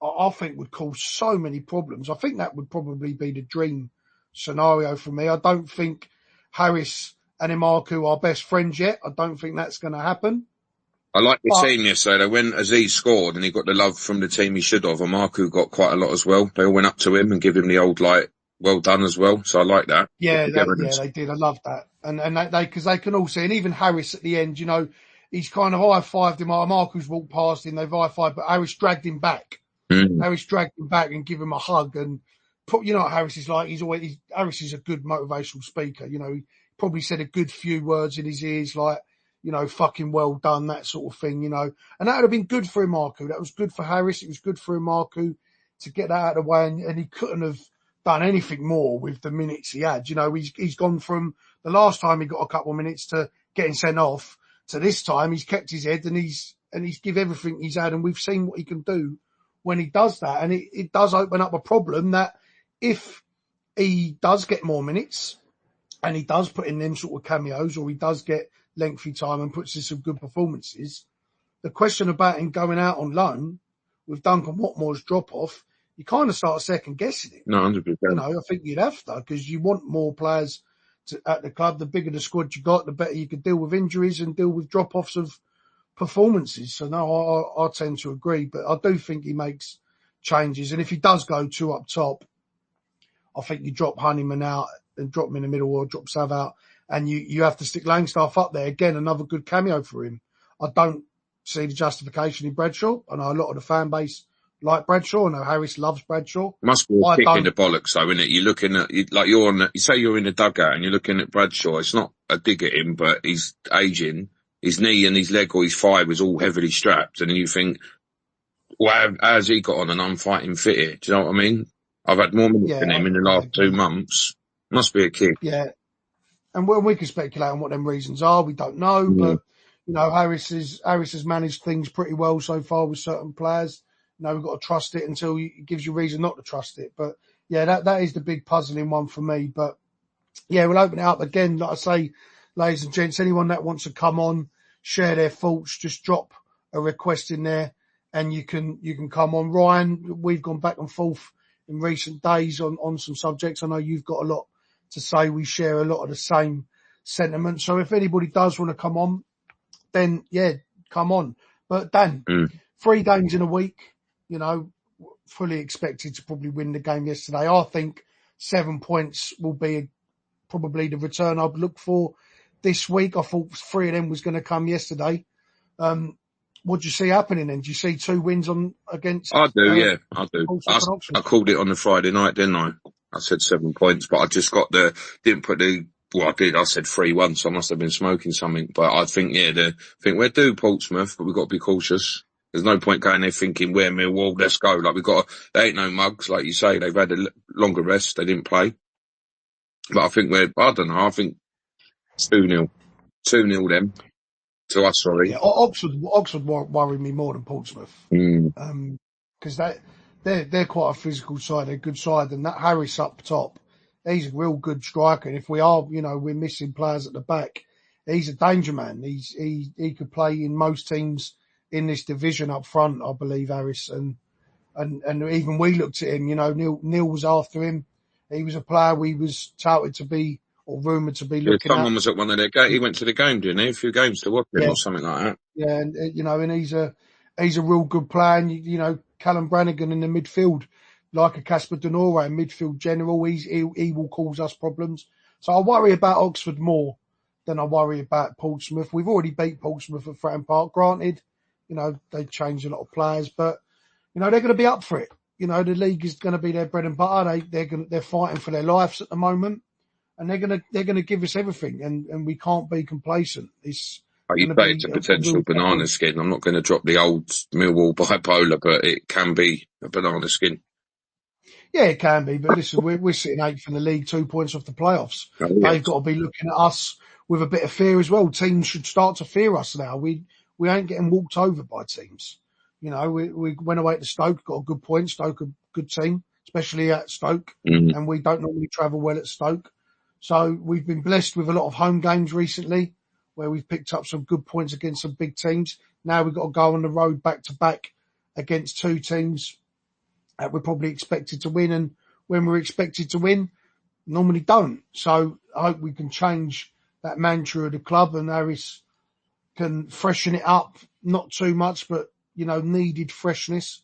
I think would cause so many problems. I think that would probably be the dream scenario for me. I don't think Harris and Imaku are best friends yet. I don't think that's going to happen. I like the team yesterday. When Aziz scored and he got the love from the team he should have, Imaku got quite a lot as well. They all went up to him and give him the old, well done as well. So I like that. Yeah, they did. I love that. And because they can all see, and even Harris at the end, he's kind of high-fived him. Marcus walked past him, they've high-fived, but Harris dragged him back. Harris dragged him back and give him a hug. And what Harris is like? Harris is a good motivational speaker. He probably said a good few words in his ears, like, fucking well done, that sort of thing, And that would have been good for Imaku. That was good for Harris. It was good for Imaku to get that out of the way. And he couldn't have done anything more with the minutes he had. He's gone from the last time he got a couple of minutes to getting sent off to this time. He's kept his head and he's give everything he's had. And we've seen what he can do when he does that. And it does open up a problem that if he does get more minutes and he does put in them sort of cameos, or he does get lengthy time and puts in some good performances, the question about him going out on loan with Duncan Watmore's drop off, you kind of start second guessing it. No, 100%. I think you'd have to, because you want more players at the club. The bigger the squad you got, the better you could deal with injuries and deal with drop-offs of performances. So no, I tend to agree, but I do think he makes changes. And if he does go 2 up top, I think you drop Honeyman out and drop him in the middle, or drop Sav out, and you have to stick Langstaff up there. Again, another good cameo for him. I don't see the justification in Bradshaw. I know a lot of the fan base like Bradshaw. I know Harris loves Bradshaw. Must be a kick in the bollocks, though, isn't it? You're looking at, like, you say you're in the dugout and you're looking at Bradshaw. It's not a dig at him, but he's aging. His knee and his leg or his thigh was all heavily strapped. And you think, well, how's he got on and I'm fighting fit here? Do you know what I mean? I've had more minutes than him in the last 2 months. Must be a kick. Yeah. And we can speculate on what them reasons are. We don't know, but, you know, Harris has managed things pretty well so far with certain players. You know, we've got to trust it until he gives you reason not to trust it. But yeah, that is the big puzzling one for me. But yeah, we'll open it up again. Like I say, ladies and gents, anyone that wants to come on, share their thoughts, just drop a request in there and you can come on. Ryan, we've gone back and forth in recent days on some subjects. I know you've got a lot to say. We share a lot of the same sentiments. So if anybody does want to come on, then yeah, come on. But Dan, 3 games in a week, you know, fully expected to probably win the game yesterday. I think 7 points will be probably the return I'd look for this week. I thought 3 of them was going to come yesterday. What do you see happening then? Do you see 2 wins against? I do, yeah, I do. I called it on the Friday night, didn't I? I said 7 points, but I just didn't put I did. I said 3-1, so I must have been smoking something. But I think, we're due Portsmouth, but we've got to be cautious. There's no point going there thinking we're Millwall, let's go. Like they ain't no mugs, like you say. They've had a longer rest. They didn't play. But I think I don't know. I think 2-0. 2-0 them. To us, sorry. Yeah, Oxford worry me more than Portsmouth. Because they're quite a physical side, they're a good side, and that Harris up top, he's a real good striker. And if we're missing players at the back, he's a danger man. He could play in most teams in this division up front, I believe, Harris. And even we looked at him, you know, Neil was after him. He was a player we was touted to be, or rumoured to be looking someone was at one of their games. He went to the game, didn't he? A few games to watch him or something like that. Yeah, and you know, and he's a real good player. And you know, Callum Brannigan in the midfield, like a Casper Denora in midfield general, he will cause us problems. So I worry about Oxford more than I worry about Portsmouth. We've already beat Portsmouth at Fratton Park. Granted, you know, they changed a lot of players, but you know, they're going to be up for it. You know, the league is going to be their bread and butter. They're fighting for their lives at the moment. And they're gonna give us everything, and we can't be complacent. It's you say it's a potential banana skin. I'm not going to drop the old Millwall bipolar, but it can be a banana skin. Yeah, it can be. But listen, we're sitting 8th in the league, 2 points off the playoffs. Oh, yes. They've got to be looking at us with a bit of fear as well. Teams should start to fear us now. We ain't getting walked over by teams. You know, we went away to Stoke, got a good point. Stoke, a good team, especially at Stoke, and we don't normally travel well at Stoke. So we've been blessed with a lot of home games recently where we've picked up some good points against some big teams. Now we've got to go on the road back to back against 2 teams that we're probably expected to win. And when we're expected to win, normally don't. So I hope we can change that mantra of the club and Harris can freshen it up. Not too much, but, you know, needed freshness.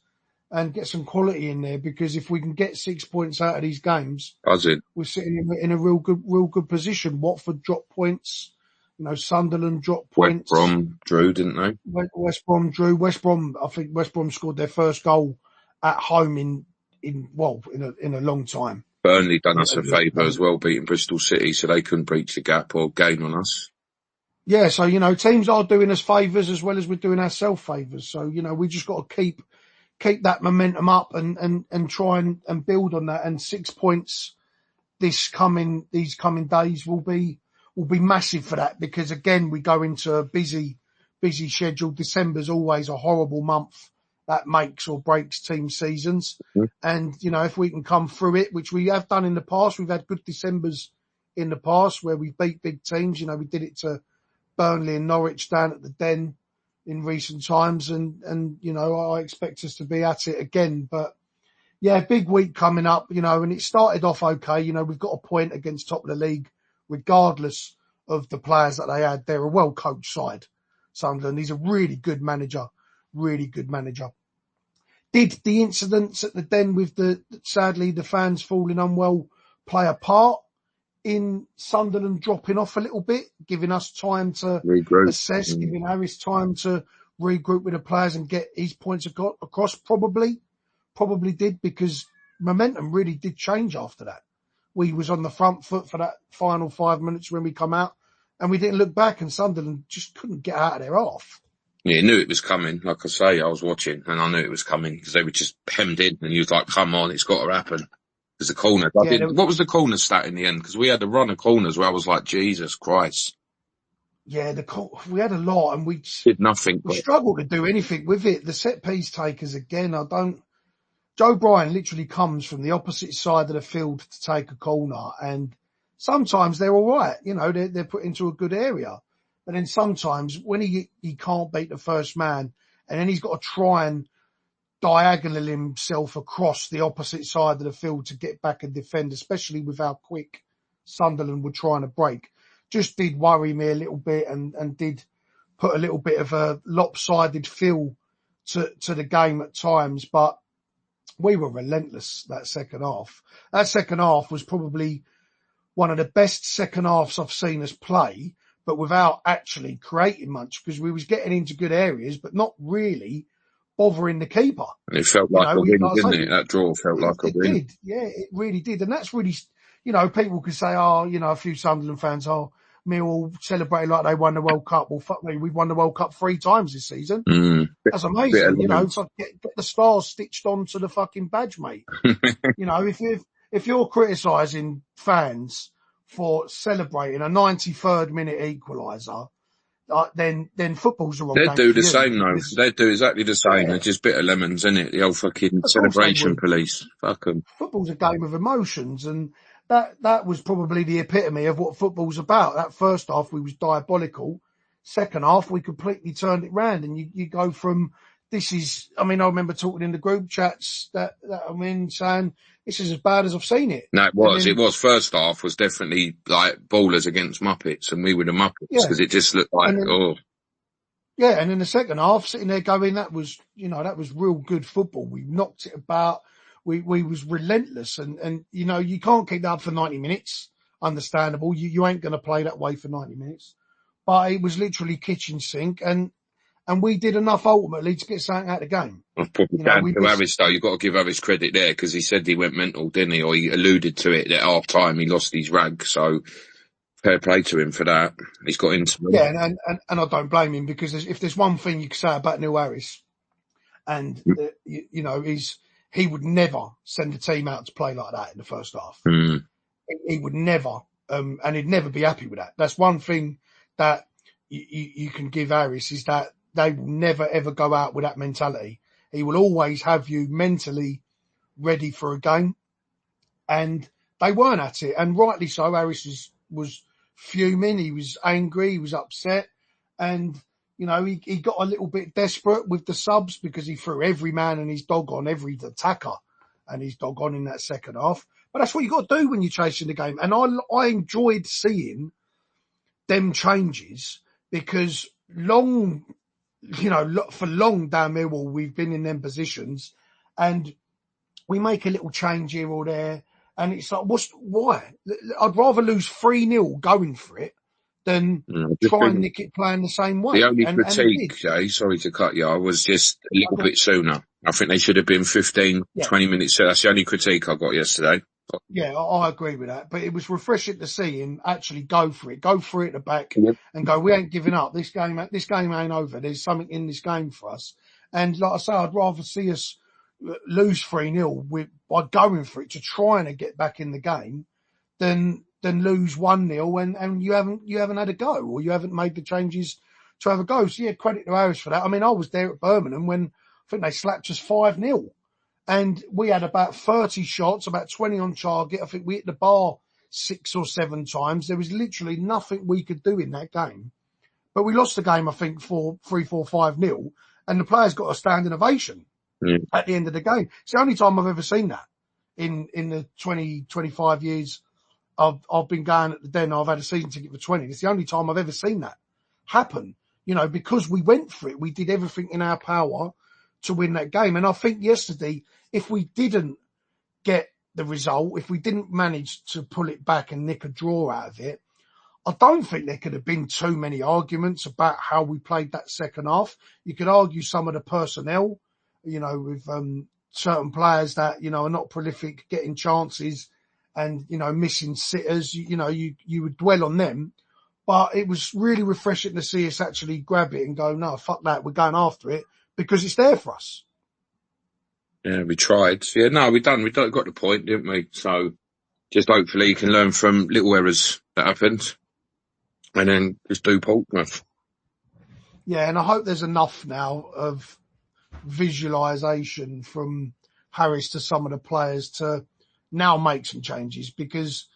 And get some quality in there, because if we can get 6 points out of these games, we're sitting in a real good position. Watford dropped points, you know, Sunderland dropped points. West Brom drew, didn't they? West Brom drew. I think West Brom scored their first goal at home in a long time. Burnley done us a favour as well, beating Bristol City, so they couldn't breach the gap or gain on us. Yeah, so, you know, teams are doing us favours as well as we're doing ourselves favours. So, you know, we just got to keep that momentum up and try and build on that. And 6 points these coming days will be massive for that, because again, we go into a busy schedule. December's always a horrible month that makes or breaks team seasons. And, you know, if we can come through it, which we have done in the past, we've had good Decembers in the past where we beat big teams. You know, we did it to Burnley and Norwich down at the Den in recent times, and you know, I expect us to be at it again. But yeah, big week coming up, you know, and it started off okay. You know, we've got a point against top of the league regardless of the players that they had. They're a well-coached side, Sunderland. He's a really good manager, really good manager. Did the incidents at the Den with sadly the fans falling unwell play a part in Sunderland dropping off a little bit, giving us time to regroup, assess, giving Harris time to regroup with the players and get his points across? Probably did, because momentum really did change after that. We was on the front foot for that final 5 minutes when we come out, and we didn't look back, and Sunderland just couldn't get out of their half. Yeah, knew it was coming. Like I say, I was watching and I knew it was coming because they were just hemmed in, and you was like, come on, it's got to happen. There's a corner. What was the corner stat in the end? Because we had a run of corners where I was like, Jesus Christ. Yeah, we had a lot, and we did nothing. We struggled to do anything with it. The set piece takers, again, Joe Bryan literally comes from the opposite side of the field to take a corner, and sometimes they're all right. You know, they're put into a good area. But then sometimes when he can't beat the first man, and then he's got to try and diagonal himself across the opposite side of the field to get back and defend, especially with how quick Sunderland were trying to break, just did worry me a little bit, and did put a little bit of a lopsided feel to the game at times. But we were relentless that second half. That second half was probably one of the best second halves I've seen us play, but without actually creating much, because we was getting into good areas, but not really bothering the keeper. And it felt like a win, didn't it? That draw felt like a win. It did. Yeah, it really did. And that's really, people could say, a few Sunderland fans, Millwall celebrated like they won the World Cup. Well, fuck me, we've won the World Cup 3 times this season. That's amazing. It's like get the stars stitched onto the fucking badge, mate. If you're criticising fans for celebrating a 93rd minute equaliser, then football's the wrong game. They'd do the same though. They'd do exactly the same. They're just bitter lemons, isn't it? The old fucking celebration police. Fuck them. Football's a game of emotions, and that was probably the epitome of what football's about. That first half we was diabolical. Second half we completely turned it round, and you go from I remember talking in the group chats that I'm in saying this is as bad as I've seen it. No, it was. It was. First half was definitely like ballers against Muppets, and we were the Muppets because it just looked like, Yeah, and in the second half, sitting there going, that was real good football. We knocked it about. We was relentless, and you can't keep that up for 90 minutes. Understandable. You ain't going to play that way for 90 minutes. But it was literally kitchen sink, and we did enough ultimately to get something out of the game. Harris, though, you've got to give Harris credit there, because he said he went mental, didn't he? Or he alluded to it at half time. He lost his rag, so fair play to him for that. He's got into it. Yeah, and I don't blame him, because if there's one thing you can say about Neil Harris, and he would never send a team out to play like that in the first half. He would never, and he'd never be happy with that. That's one thing that you can give Harris, is that they will never ever go out with that mentality. He will always have you mentally ready for a game, and they weren't at it, and rightly so. Harris was fuming, he was angry, he was upset, and he got a little bit desperate with the subs, because he threw every man and his dog on, every attacker and his dog on in that second half. But that's what you got to do when you're chasing the game, and I enjoyed seeing them changes, because for long down Millwall we've been in them positions, and we make a little change here or there, and it's like, why? I'd rather lose 3-0 going for it than try and nick it playing the same way. The only critique, Jay, sorry to cut you, was just a little bit sooner. I think they should have been 15, 20 minutes. So that's the only critique I got yesterday. Yeah, I agree with that. But it was refreshing to see him actually go for it at the back, and go, we ain't giving up. This game ain't over. There's something in this game for us. And like I say, I'd rather see us lose 3-0 by going for it to trying to get back in the game than lose 1-0 and you haven't had a go, or you haven't made the changes to have a go. So yeah, credit to Harris for that. I mean, I was there at Birmingham when I think they slapped us 5-0. And we had about 30 shots, about 20 on target. I think we hit the bar 6 or 7 times. There was literally nothing we could do in that game. But we lost the game, I think, 3-4-5-0. And the players got a standing ovation at the end of the game. It's the only time I've ever seen that in the 20, 25 years I've been going at the Den. I've had a season ticket for 20. It's the only time I've ever seen that happen. Because we went for it, we did everything in our power to win that game. And I think yesterday, if we didn't get the result, if we didn't manage to pull it back and nick a draw out of it, I don't think there could have been too many arguments about how we played that second half. You could argue some of the personnel, with certain players that, are not prolific, getting chances and, missing sitters. You would dwell on them. But it was really refreshing to see us actually grab it and go, no, fuck that, we're going after it because it's there for us. Yeah, we tried. Yeah, no, we got the point, didn't we? So just hopefully you can learn from little errors that happened and then just do Portsmouth. Yeah, and I hope there's enough now of visualisation from Harris to some of the players to now make some changes because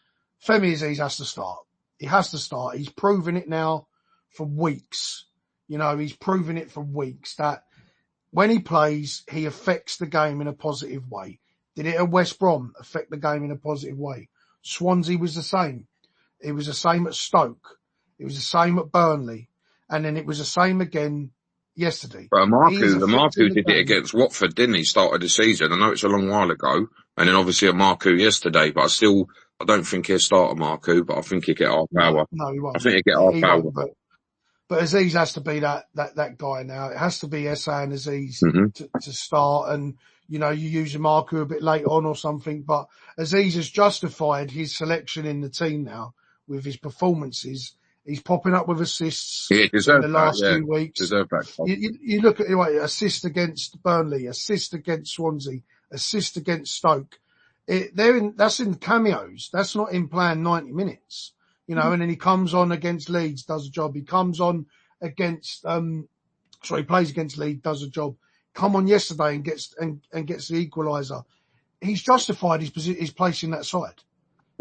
Femi Aziz has to start. He has to start. He's proven it now for weeks. He's proven it for weeks that when he plays, he affects the game in a positive way. Did it at West Brom affect the game in a positive way? Swansea was the same. It was the same at Stoke. It was the same at Burnley. And then it was the same again yesterday. But Marku did it against Watford, didn't he? Started the season. I know it's a long while ago. And then obviously at Marku yesterday, but I don't think he'll start at Marku, but I think he'll get half hour. No, he won't. I think he'll get half hour. But Aziz has to be that guy now. It has to be Essa and Aziz to start. And, you use Marku a bit later on or something. But Aziz has justified his selection in the team now with his performances. He's popping up with assists in the last few weeks. You look at assist against Burnley, assist against Swansea, assist against Stoke. That's in cameos. That's not in playing 90 minutes, and then he comes on against Leeds, does a job. He comes on against, he plays against Leeds, does a job. Come on yesterday and gets the equaliser. He's justified his place in that side.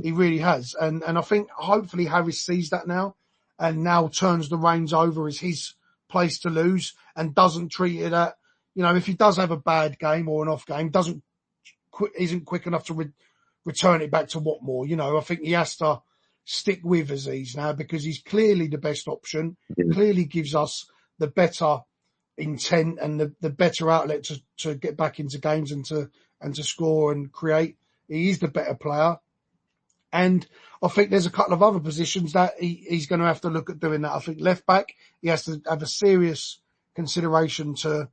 He really has. And I think hopefully Harris sees that now and now turns the reins over as his place to lose and doesn't treat it at, if he does have a bad game or an off game, isn't quick enough to return it back to Watmore. I think he has to stick with Aziz now because he's clearly the best option, clearly gives us the better intent and the better outlet to get back into games and to score and create. He is the better player. And I think there's a couple of other positions that he's going to have to look at doing that. I think left back, he has to have a serious consideration to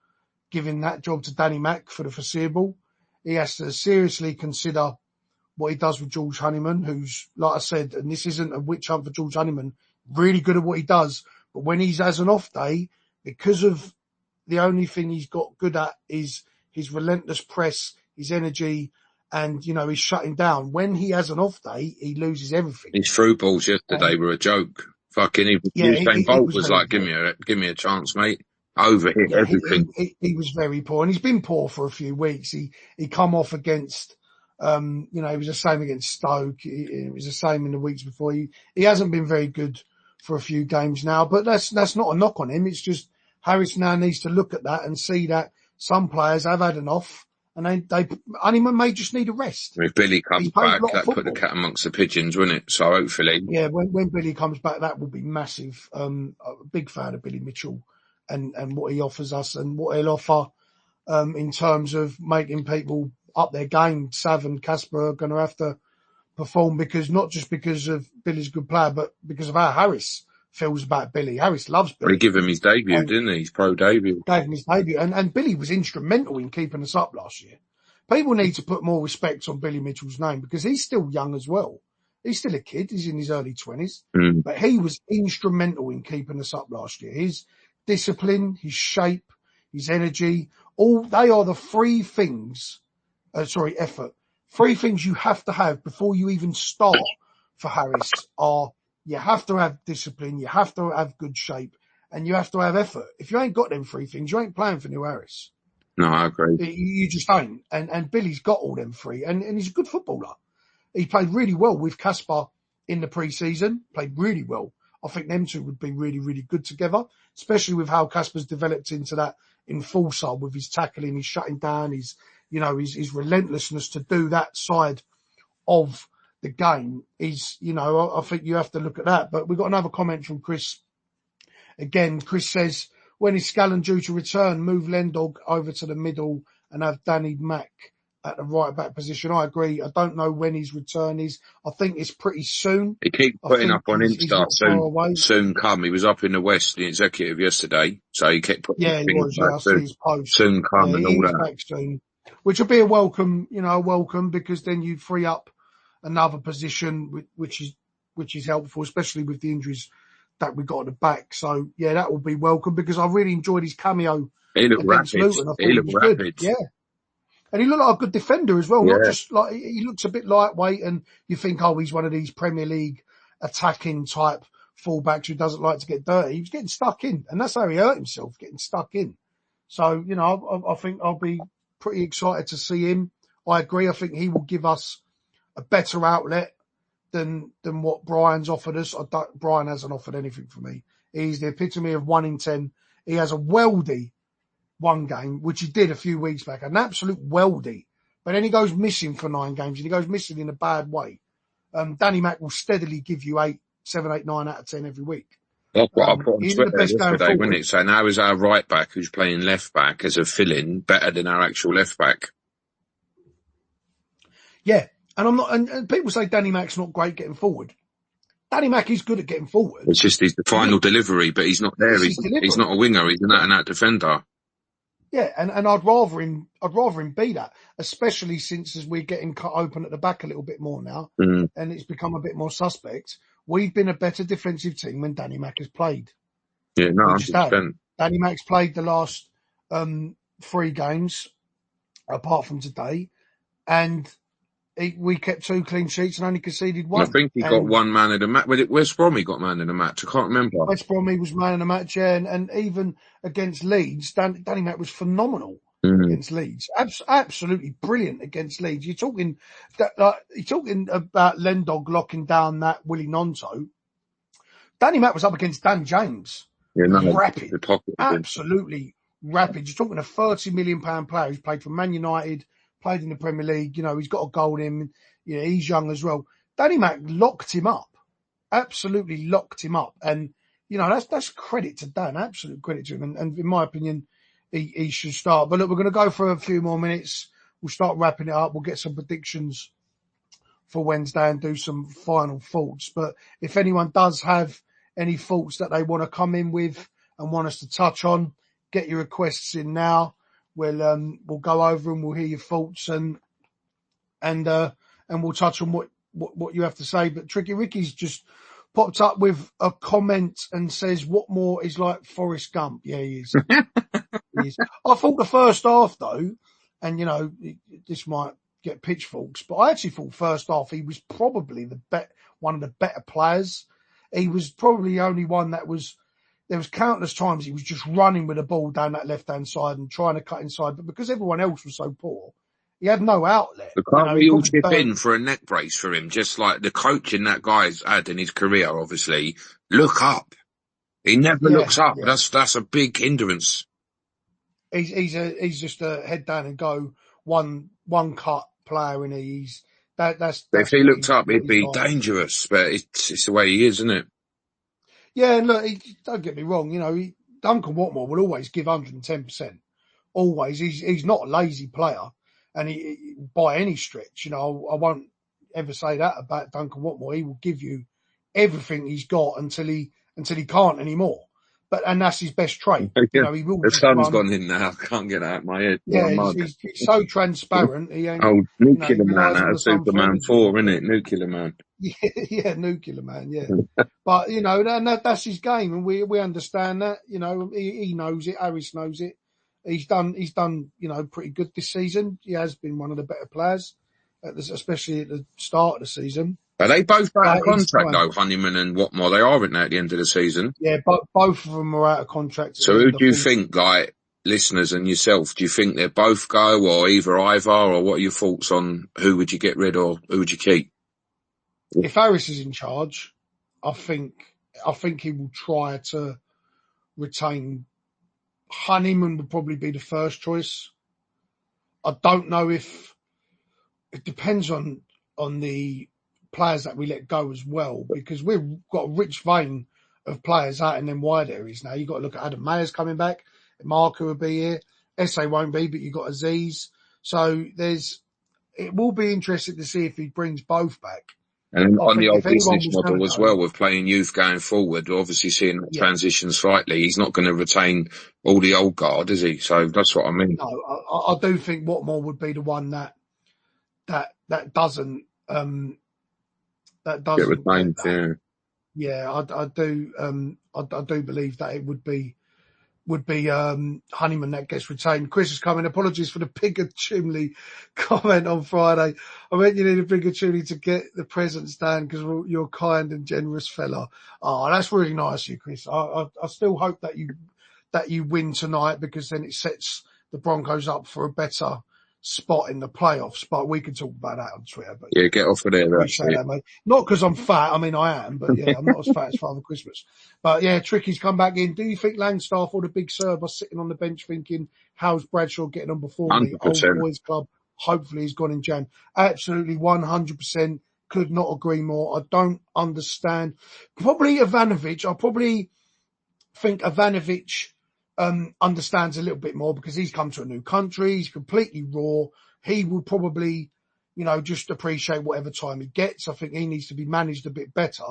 giving that job to Danny Mack for the foreseeable. He has to seriously consider what he does with George Honeyman, who's, like I said, and this isn't a witch hunt for George Honeyman, really good at what he does. But when he's has an off day, because of the only thing he's got good at is his relentless press, his energy, and, he's shutting down. When he has an off day, he loses everything. His through balls yesterday were a joke. Fucking, Usain Bolt was like, give me a chance, mate. Overhit everything. He was very poor, and he's been poor for a few weeks. He come off against, he was the same against Stoke. It was the same in the weeks before. He hasn't been very good for a few games now, but that's not a knock on him. It's just Harris now needs to look at that and see that some players have had an off. And Honeyman may just need a rest. If Billy comes back, that put the cat amongst the pigeons, wouldn't it? So hopefully. Yeah, when Billy comes back, that will be massive. I'm a big fan of Billy Mitchell and what he offers us and what he'll offer in terms of making people up their game. Sav and Casper are going to have to perform not just because of Billy's a good player, but because of how Harris feels about Billy. Harris loves Billy. Well, he gave him his debut, didn't he? His pro debut. Gave him his debut. And Billy was instrumental in keeping us up last year. People need to put more respect on Billy Mitchell's name because he's still young as well. He's still a kid. He's in his early 20s. But he was instrumental in keeping us up last year. His discipline, his shape, his energy, they are the three things, effort. Three things you have to have before you even start for Harris are you have to have discipline, you have to have good shape, and you have to have effort. If you ain't got them three things, you ain't playing for Neil Harris. No, I agree. You just ain't. And Billy's got all them three, and he's a good footballer. He played really well with Casper in the pre-season, played really well. I think them two would be really, really good together, especially with how Casper's developed into that enforcer with his tackling, his shutting down, his relentlessness to do that side of the game is, I think you have to look at that. But we've got another comment from Chris. Again, Chris says, when is Scallon due to return? Move Lendog over to the middle and have Danny Mack at the right back position. I agree. I don't know when his return is. I think it's pretty soon. He keeps I putting think up on he's Insta, not far away. soon come. He was up in the West, the executive yesterday, so he kept putting Yeah, he things was. like Yeah, I see his post. soon come Yeah, and he all is that. back soon, which will be a welcome, because then you free up another position, which is helpful, especially with the injuries that we got at the back. So yeah, that will be welcome because I really enjoyed his cameo He looked against rapid. Luton. I thought He he looked was good. rapid. Yeah. And he looked like a good defender as well, not Yeah. just like he looks a bit lightweight and you think, oh, he's one of these Premier League attacking type fullbacks who doesn't like to get dirty. He was getting stuck in, and that's how he hurt himself, getting stuck in. So, I think I'll be pretty excited to see him. I agree. I think he will give us a better outlet than what Brian's offered us. Brian hasn't offered anything for me. He's the epitome of 1 in 10. He has a weldy one game, which he did a few weeks back, an absolute weldy. But then he goes missing for 9 games, and he goes missing in a bad way. Danny Mack will steadily give you 8, 7, 8, 9 out of 10 every week. That's what I put on He's the Twitter best going yesterday, wasn't forward. it? So now is our right back who's playing left back as a fill-in better than our actual left back? Yeah, and I'm not. And people say Danny Mack's not great getting forward. Danny Mack is good at getting forward. It's just the final delivery, but he's not there. He's not a winger. He's an out-and-out defender. Yeah, and I'd rather him be that, especially since as we're getting cut open at the back a little bit more now, and it's become a bit more suspect. We've been a better defensive team when Danny Mack has played. Yeah, no, We just have. 100%. Danny Mack's played the last 3 games, apart from today, and we kept 2 clean sheets and only conceded 1. I think he got 1 man of the match. Where's Bromley got man of the match? I can't remember. West Bromley was man of the match, yeah, and even against Leeds, Danny Mack was phenomenal against Leeds. Absolutely brilliant against Leeds. You're talking about Lendog locking down that Willie Nonto. Danny Mack was up against Dan James. Yeah, no, rapid, absolutely rapid. You're talking a £30 million player who's played for Man United, played in the Premier League. He's got a goal in him. He's young as well. Danny Mack locked him up. Absolutely locked him up. And, that's credit to Dan, absolute credit to him. And in my opinion, he should start. But look, we're going to go for a few more minutes. We'll start wrapping it up. We'll get some predictions for Wednesday and do some final thoughts. But if anyone does have any thoughts that they want to come in with and want us to touch on, get your requests in now. We'll go over and we'll hear your thoughts and we'll touch on what you have to say. But Tricky Ricky's just popped up with a comment and says, "What more is like Forrest Gump?" Yeah, he is. He is. I thought the first half though, and this might get pitchforks, but I actually thought first half he was probably one of the better players. He was probably the only one that was. There was countless times he was just running with the ball down that left-hand side and trying to cut inside, but because everyone else was so poor, he had no outlet. But can't we all chip in for a neck brace for him? Just like the coaching that guy's had in his career, obviously. Look up. He never looks up. Yeah. That's a big hindrance. He's just a head down and go one cut player, and that's if he looked up, he'd be dangerous. But it's the way he is, isn't it? Yeah, and look, don't get me wrong. Duncan Watmore will always give 110%. Always, he's not a lazy player, and he by any stretch. I won't ever say that about Duncan Watmore. He will give you everything he's got until he can't anymore. And that's his best trait. Yeah. He will. The sun's gone in now. I can't get out of my head. Yeah, he's so transparent. He ain't. Nuclear Man out of Superman 4, isn't it? Nuclear Man. Yeah, Nuclear Man. Yeah, but that's his game, and we understand that. He knows it. Harris knows it. He's done. Pretty good this season. He has been one of the better players, especially at the start of the season. Are they both out of contract though, Honeyman and Watmore? They aren't at the end of the season. Yeah, but both of them are out of contract. So who do you think, like listeners and yourself, do you think they both go, or either, or what are your thoughts on who would you get rid or who would you keep? If Harris is in charge, I think he will try to retain. Honeyman would probably be the first choice. I don't know if it depends on the players that we let go as well, because we've got a rich vein of players out in them wide areas now. You've got to look at Adam Mayer's coming back. Mark, who will be here. SA won't be, but you've got Aziz. So it will be interesting to see if he brings both back. And I on think the if old anyone business was going model to as go, well, with playing youth going forward, obviously seeing that yeah, transition slightly, he's not going to retain all the old guard, is he? So that's what I mean. no, I do think Watmore would be the one that doesn't Get get retained, that. yeah. Yeah, I do. I do believe that it would be Honeyman that gets retained. Chris is coming. Apologies for the bigger chimney comment on Friday. I meant you need a bigger chimney to get the presents down because you're a kind and generous fella. Oh, that's really nice of you, Chris. I still hope that you win tonight, because then it sets the Broncos up for a better spot in the playoffs. But we can talk about that on Twitter. But Yeah, get off of there, that's appreciate it. that, mate. Not because I'm fat. I mean, I am, but yeah, I'm not as fat as Father Christmas. But yeah, Tricky's come back in. Do you think Langstaff or the big Serb are sitting on the bench thinking, how's Bradshaw getting on before me? Old 100%. boys club. Hopefully he's gone in Jan. Absolutely 100%. Could not agree more. I don't understand. Probably Ivanovic. I probably think Ivanovic understands a little bit more, because he's come to a new country. He's completely raw. He will probably, just appreciate whatever time he gets. I think he needs to be managed a bit better.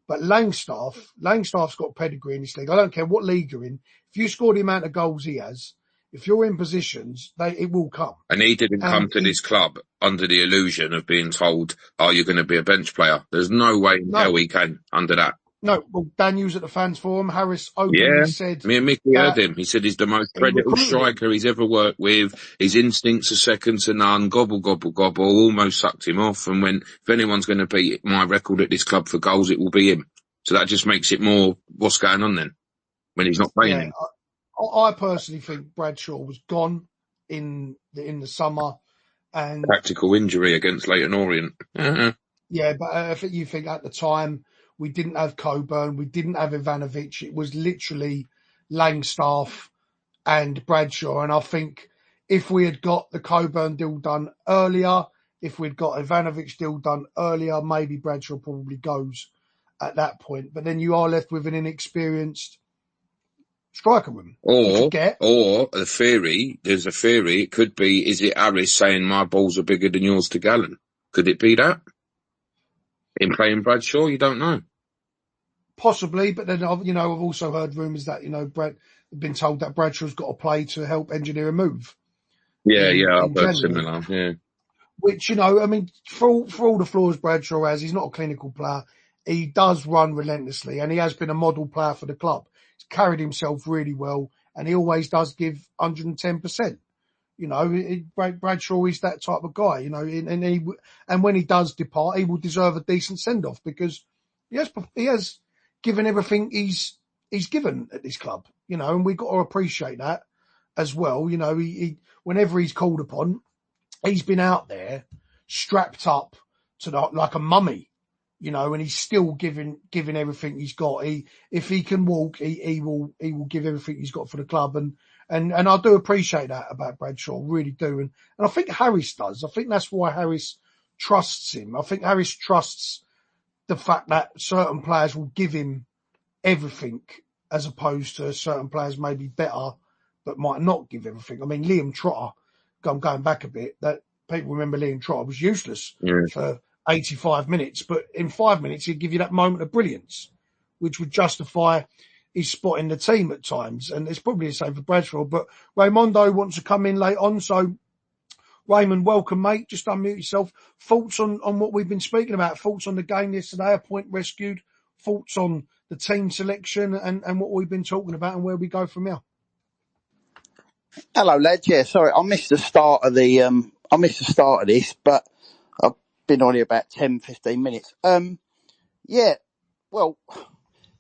But Langstaff's got pedigree in this league. I don't care what league you're in. If you score the amount of goals he has, if you're in positions, it will come. And he didn't come to this club under the illusion of being told, "Oh, you're going to be a bench player." There's no way in hell he came under that. No, well, Dan Hughes at the fans forum, Harris openly Yeah, said, me and Mickey heard him. He said he's the most he credible recruited him. striker he's ever worked with. His instincts are second to none. Gobble, gobble, gobble. Almost sucked him off. And if anyone's going to beat my record at this club for goals, it will be him. So that just makes it more, what's going on then when he's not playing him? I personally think Bradshaw was gone in the summer, and Tactical injury against Leyton Orient. yeah, but I think you think at the time we didn't have Coburn, we didn't have Ivanovic. It was literally Langstaff and Bradshaw. And I think if we had got the Coburn deal done earlier, if we'd got Ivanovic deal done earlier, maybe Bradshaw probably goes at that point. But then you are left with an inexperienced striker room. Or there's a theory, it could be, is it Harris saying my balls are bigger than yours to Gallon? Could it be that? In playing Bradshaw, you don't know. Possibly, but then, I've also heard rumours that, been told that Bradshaw's got to play to help engineer a move. I've heard similar, yeah. Which, for all the flaws Bradshaw has, he's not a clinical player. He does run relentlessly, and he has been a model player for the club. He's carried himself really well, and he always does give 110%. Bradshaw is that type of guy, and when he does depart, he will deserve a decent send-off, because he has given everything he's given at this club, and we've got to appreciate that as well. He whenever he's called upon, he's been out there strapped up to like a mummy, and he's still giving everything he's got. If he can walk, he will give everything he's got for the club, and I do appreciate that about Bradshaw, really do. And I think Harris does. I think that's why Harris trusts him. I think Harris trusts the fact that certain players will give him everything, as opposed to certain players maybe better but might not give everything. I mean, Liam Trotter, I'm going back a bit, that people remember Liam Trotter was useless for 85 minutes, but in 5 minutes he'd give you that moment of brilliance, which would justify his spot in the team at times. And it's probably the same for Bradshaw. But Raymondo wants to come in late on, so Raymond, welcome, mate. Just unmute yourself. Thoughts on what we've been speaking about? Thoughts on the game yesterday, a point rescued? Thoughts on the team selection and what we've been talking about and where we go from here? Hello, lads. Yeah, sorry, I missed the start of this, but I've been on here about 10, 15 minutes. Yeah, well,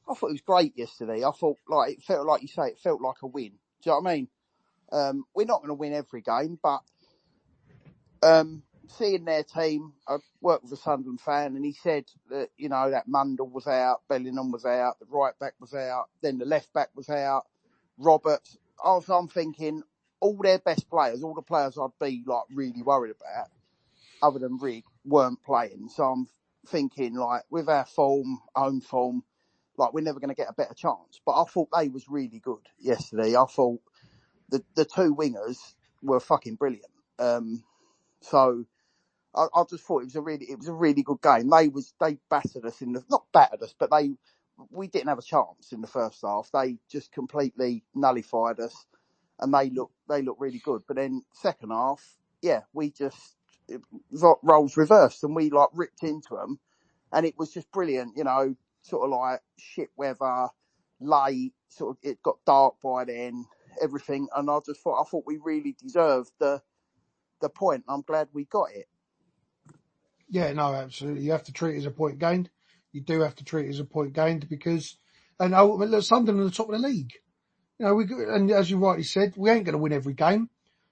I thought it was great yesterday. I thought, it felt like you say, it felt like a win. Do you know what I mean? We're not going to win every game, but seeing their team, I worked with a Sunderland fan, and he said that, that Mundell was out, Bellingham was out, the right back was out, then the left back was out, Roberts. I'm thinking all their best players, all the players I'd be really worried about, other than Rig, weren't playing. So I'm thinking, like, with our form, home form, like, we're never going to get a better chance. But I thought they was really good yesterday. I thought the two wingers were fucking brilliant. So I just thought it was a really good game. They battered us not battered us, but we didn't have a chance in the first half. They just completely nullified us, and they look really good. But then second half, yeah, roles reversed, and we like ripped into them, and it was just brilliant. You know, sort of like shit weather, late, sort of it got dark by then, everything, and I thought we really deserved the point. I'm glad we got it. Yeah, no, absolutely. You have to treat it as a point gained. You do have to treat it as a point gained because, and ultimately, Sunderland are the top of the league. You know, and as you rightly said, we ain't going to win every game.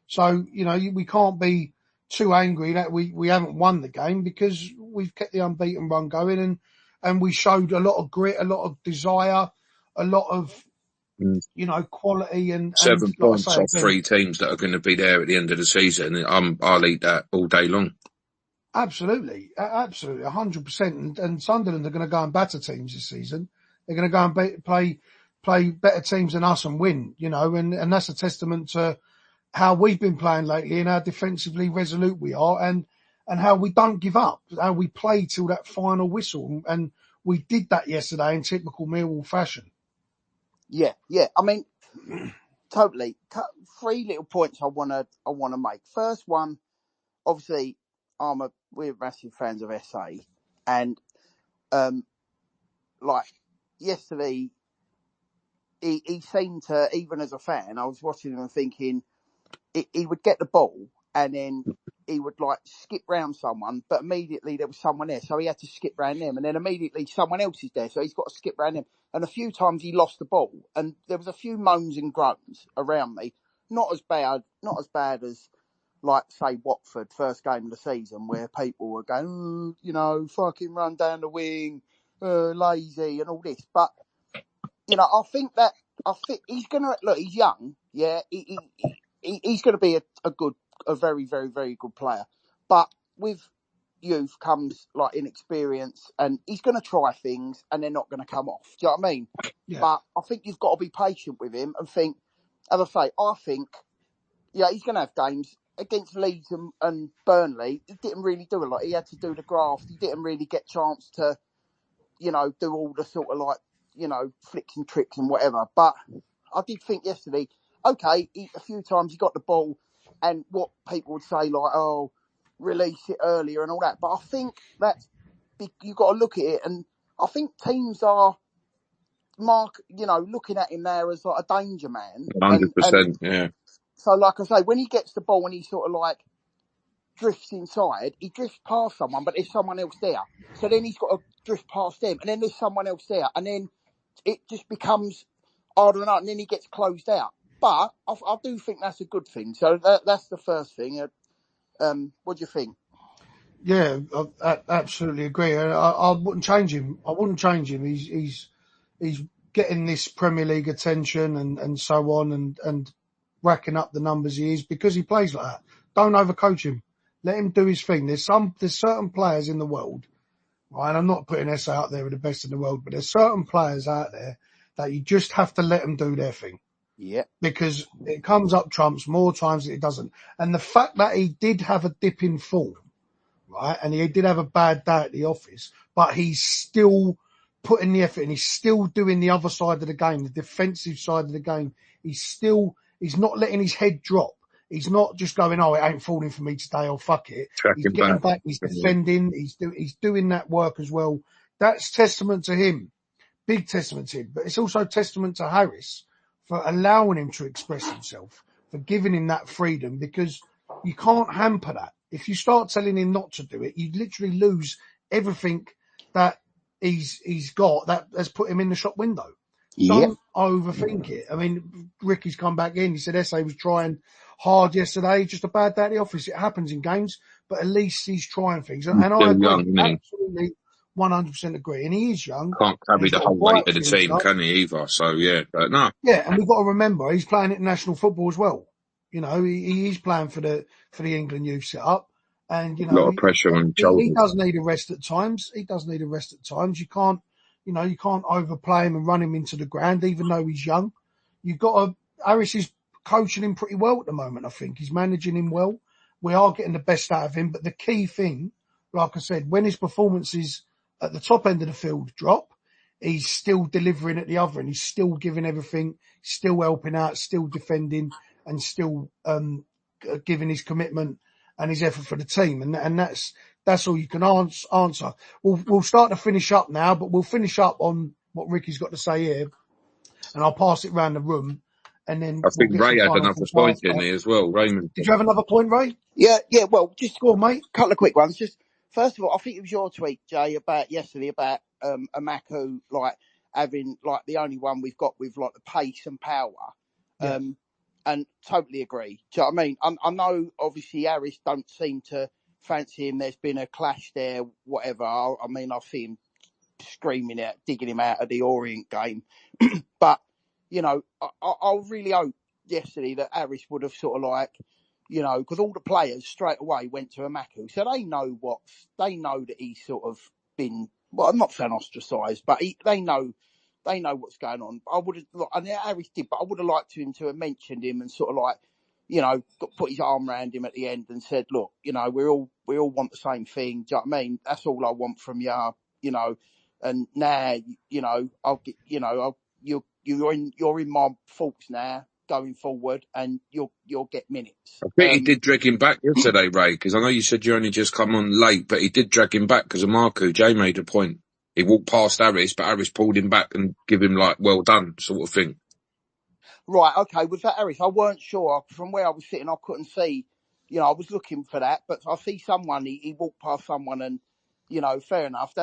So, you know, we can't be too angry that we haven't won the game because we've kept the unbeaten run going and we showed a lot of grit, a lot of desire, a lot of, you know, quality and 7 like points I say, off 3 teams that are going to be there at the end of the season. I'll eat that all day long. Absolutely, 100%. And Sunderland are going to go and batter teams this season. They're going to go and play better teams than us and win, you know, and that's a testament to how we've been playing lately and how defensively resolute we are and how we don't give up, how we play till that final whistle. And we did that yesterday in typical Millwall fashion. Yeah. I mean, totally. 3 little points I want to make. First one, obviously, we're massive fans of SA, and like yesterday, he seemed to, even as a fan, I was watching him and thinking he would get the ball and then he would like skip round someone, but immediately there was someone there, so he had to skip round them, and then immediately someone else is there, so he's got to skip round them. And a few times he lost the ball, and there was a few moans and groans around me. Not as bad as like say Watford first game of the season, where people were going, oh, you know, fucking run down the wing, lazy and all this. But you know, I think he's gonna look. He's young, yeah. He's gonna be a very, very, very good player. But with youth comes like inexperience, and he's gonna try things, and they're not gonna come off. Do you know what I mean? Yeah. But I think you've got to be patient with him and think. As I say, I think, yeah, he's gonna have games against Leeds and Burnley. He didn't really do a lot. He had to do the graft. He didn't really get chance to, you know, do all the sort of like, you know, flicks and tricks and whatever. But I did think yesterday, okay, a few times he got the ball and what people would say like, oh, release it earlier and all that. But I think you've got to look at it, and I think teams are looking at him there as like a danger man. 100%, yeah. So like I say, when he gets the ball and he sort of like drifts inside, he drifts past someone, but there's someone else there. So then he's got to drift past them, and then there's someone else there, and then it just becomes harder and harder, and then he gets closed out. But I do think that's a good thing. So that's the first thing. What do you think? Yeah, I absolutely agree. I wouldn't change him. He's getting this Premier League attention and so on and racking up the numbers he is because he plays like that. Don't overcoach him. Let him do his thing. There's certain players in the world, right? And I'm not putting SA out there with the best in the world, but there's certain players out there that you just have to let them do their thing. Yeah. Because it comes up trumps more times than it doesn't. And the fact that he did have a dip in form, right? And he did have a bad day at the office, but he's still putting the effort and he's still doing the other side of the game, the defensive side of the game. He's not letting his head drop. He's not just going, oh, it ain't falling for me today, or fuck it. He's getting back, he's defending, he's doing that work as well. That's testament to him. Big testament to him. But it's also testament to Harris for allowing him to express himself, for giving him that freedom, because you can't hamper that. If you start telling him not to do it, you literally lose everything that he's got that has put him in the shop window. Don't overthink it. I mean, Ricky's come back in. He said SA was trying hard yesterday. Just a bad day at the office. It happens in games, but at least he's trying things. And I agree. Absolutely, 100% agree. And he is young. Can't carry the whole weight of the team, can he, either? So, yeah, but no. Yeah, and we've got to remember, he's playing international football as well. You know, he is playing for the England youth setup. And, A lot of pressure on his he shoulders. does need a rest at times. You can't, you can't overplay him and run him into the ground, even though he's young. Harris is coaching him pretty well at the moment, I think. He's managing him well. We are getting the best out of him. But the key thing, like I said, when his performances at the top end of the field drop, he's still delivering at the other end. He's still giving everything, still helping out, still defending, and still giving his commitment and his effort for the team. And that's all you can answer. We'll start to finish up now, but we'll finish up on what Ricky's got to say here, and I'll pass it around the room, and then I we'll think get Ray some had final another thoughts point after. in there as well. Raymond. Did you have another point, Ray? Yeah. Well, just Go on, mate. a couple of quick ones. Just first of all, I think it was your tweet, Jay, about yesterday about Amaku like having like the only one we've got with like the pace and power. Yeah. And totally agree. Do you know what I mean? I know obviously Harris don't seem to fancy him. There's been a clash there, whatever. I see him screaming out, digging him out of the Orient game. But, I really hope yesterday that Harris would have sort of like, because all the players straight away went to Amaku. So they know that he's sort of been, well, I'm not saying ostracised, but they know what's going on. I would have, and Harris did, but I would have liked him to have mentioned him and sort of like, put his arm around him at the end and said, look, we all want the same thing. Do you know what I mean? That's all I want from you, and now, I'll get, you're in my thoughts now going forward, and you'll get minutes. I think he did drag him back yesterday, Ray, because I know you said you only just come on late, but he did drag him back because of Marku. Jay made a point. He walked past Harris, but Harris pulled him back and give him like, well done, sort of thing. Right, okay. With that Harris, I weren't sure. From where I was sitting, I couldn't see. I was looking for that, but I see someone. He walked past someone, and fair enough.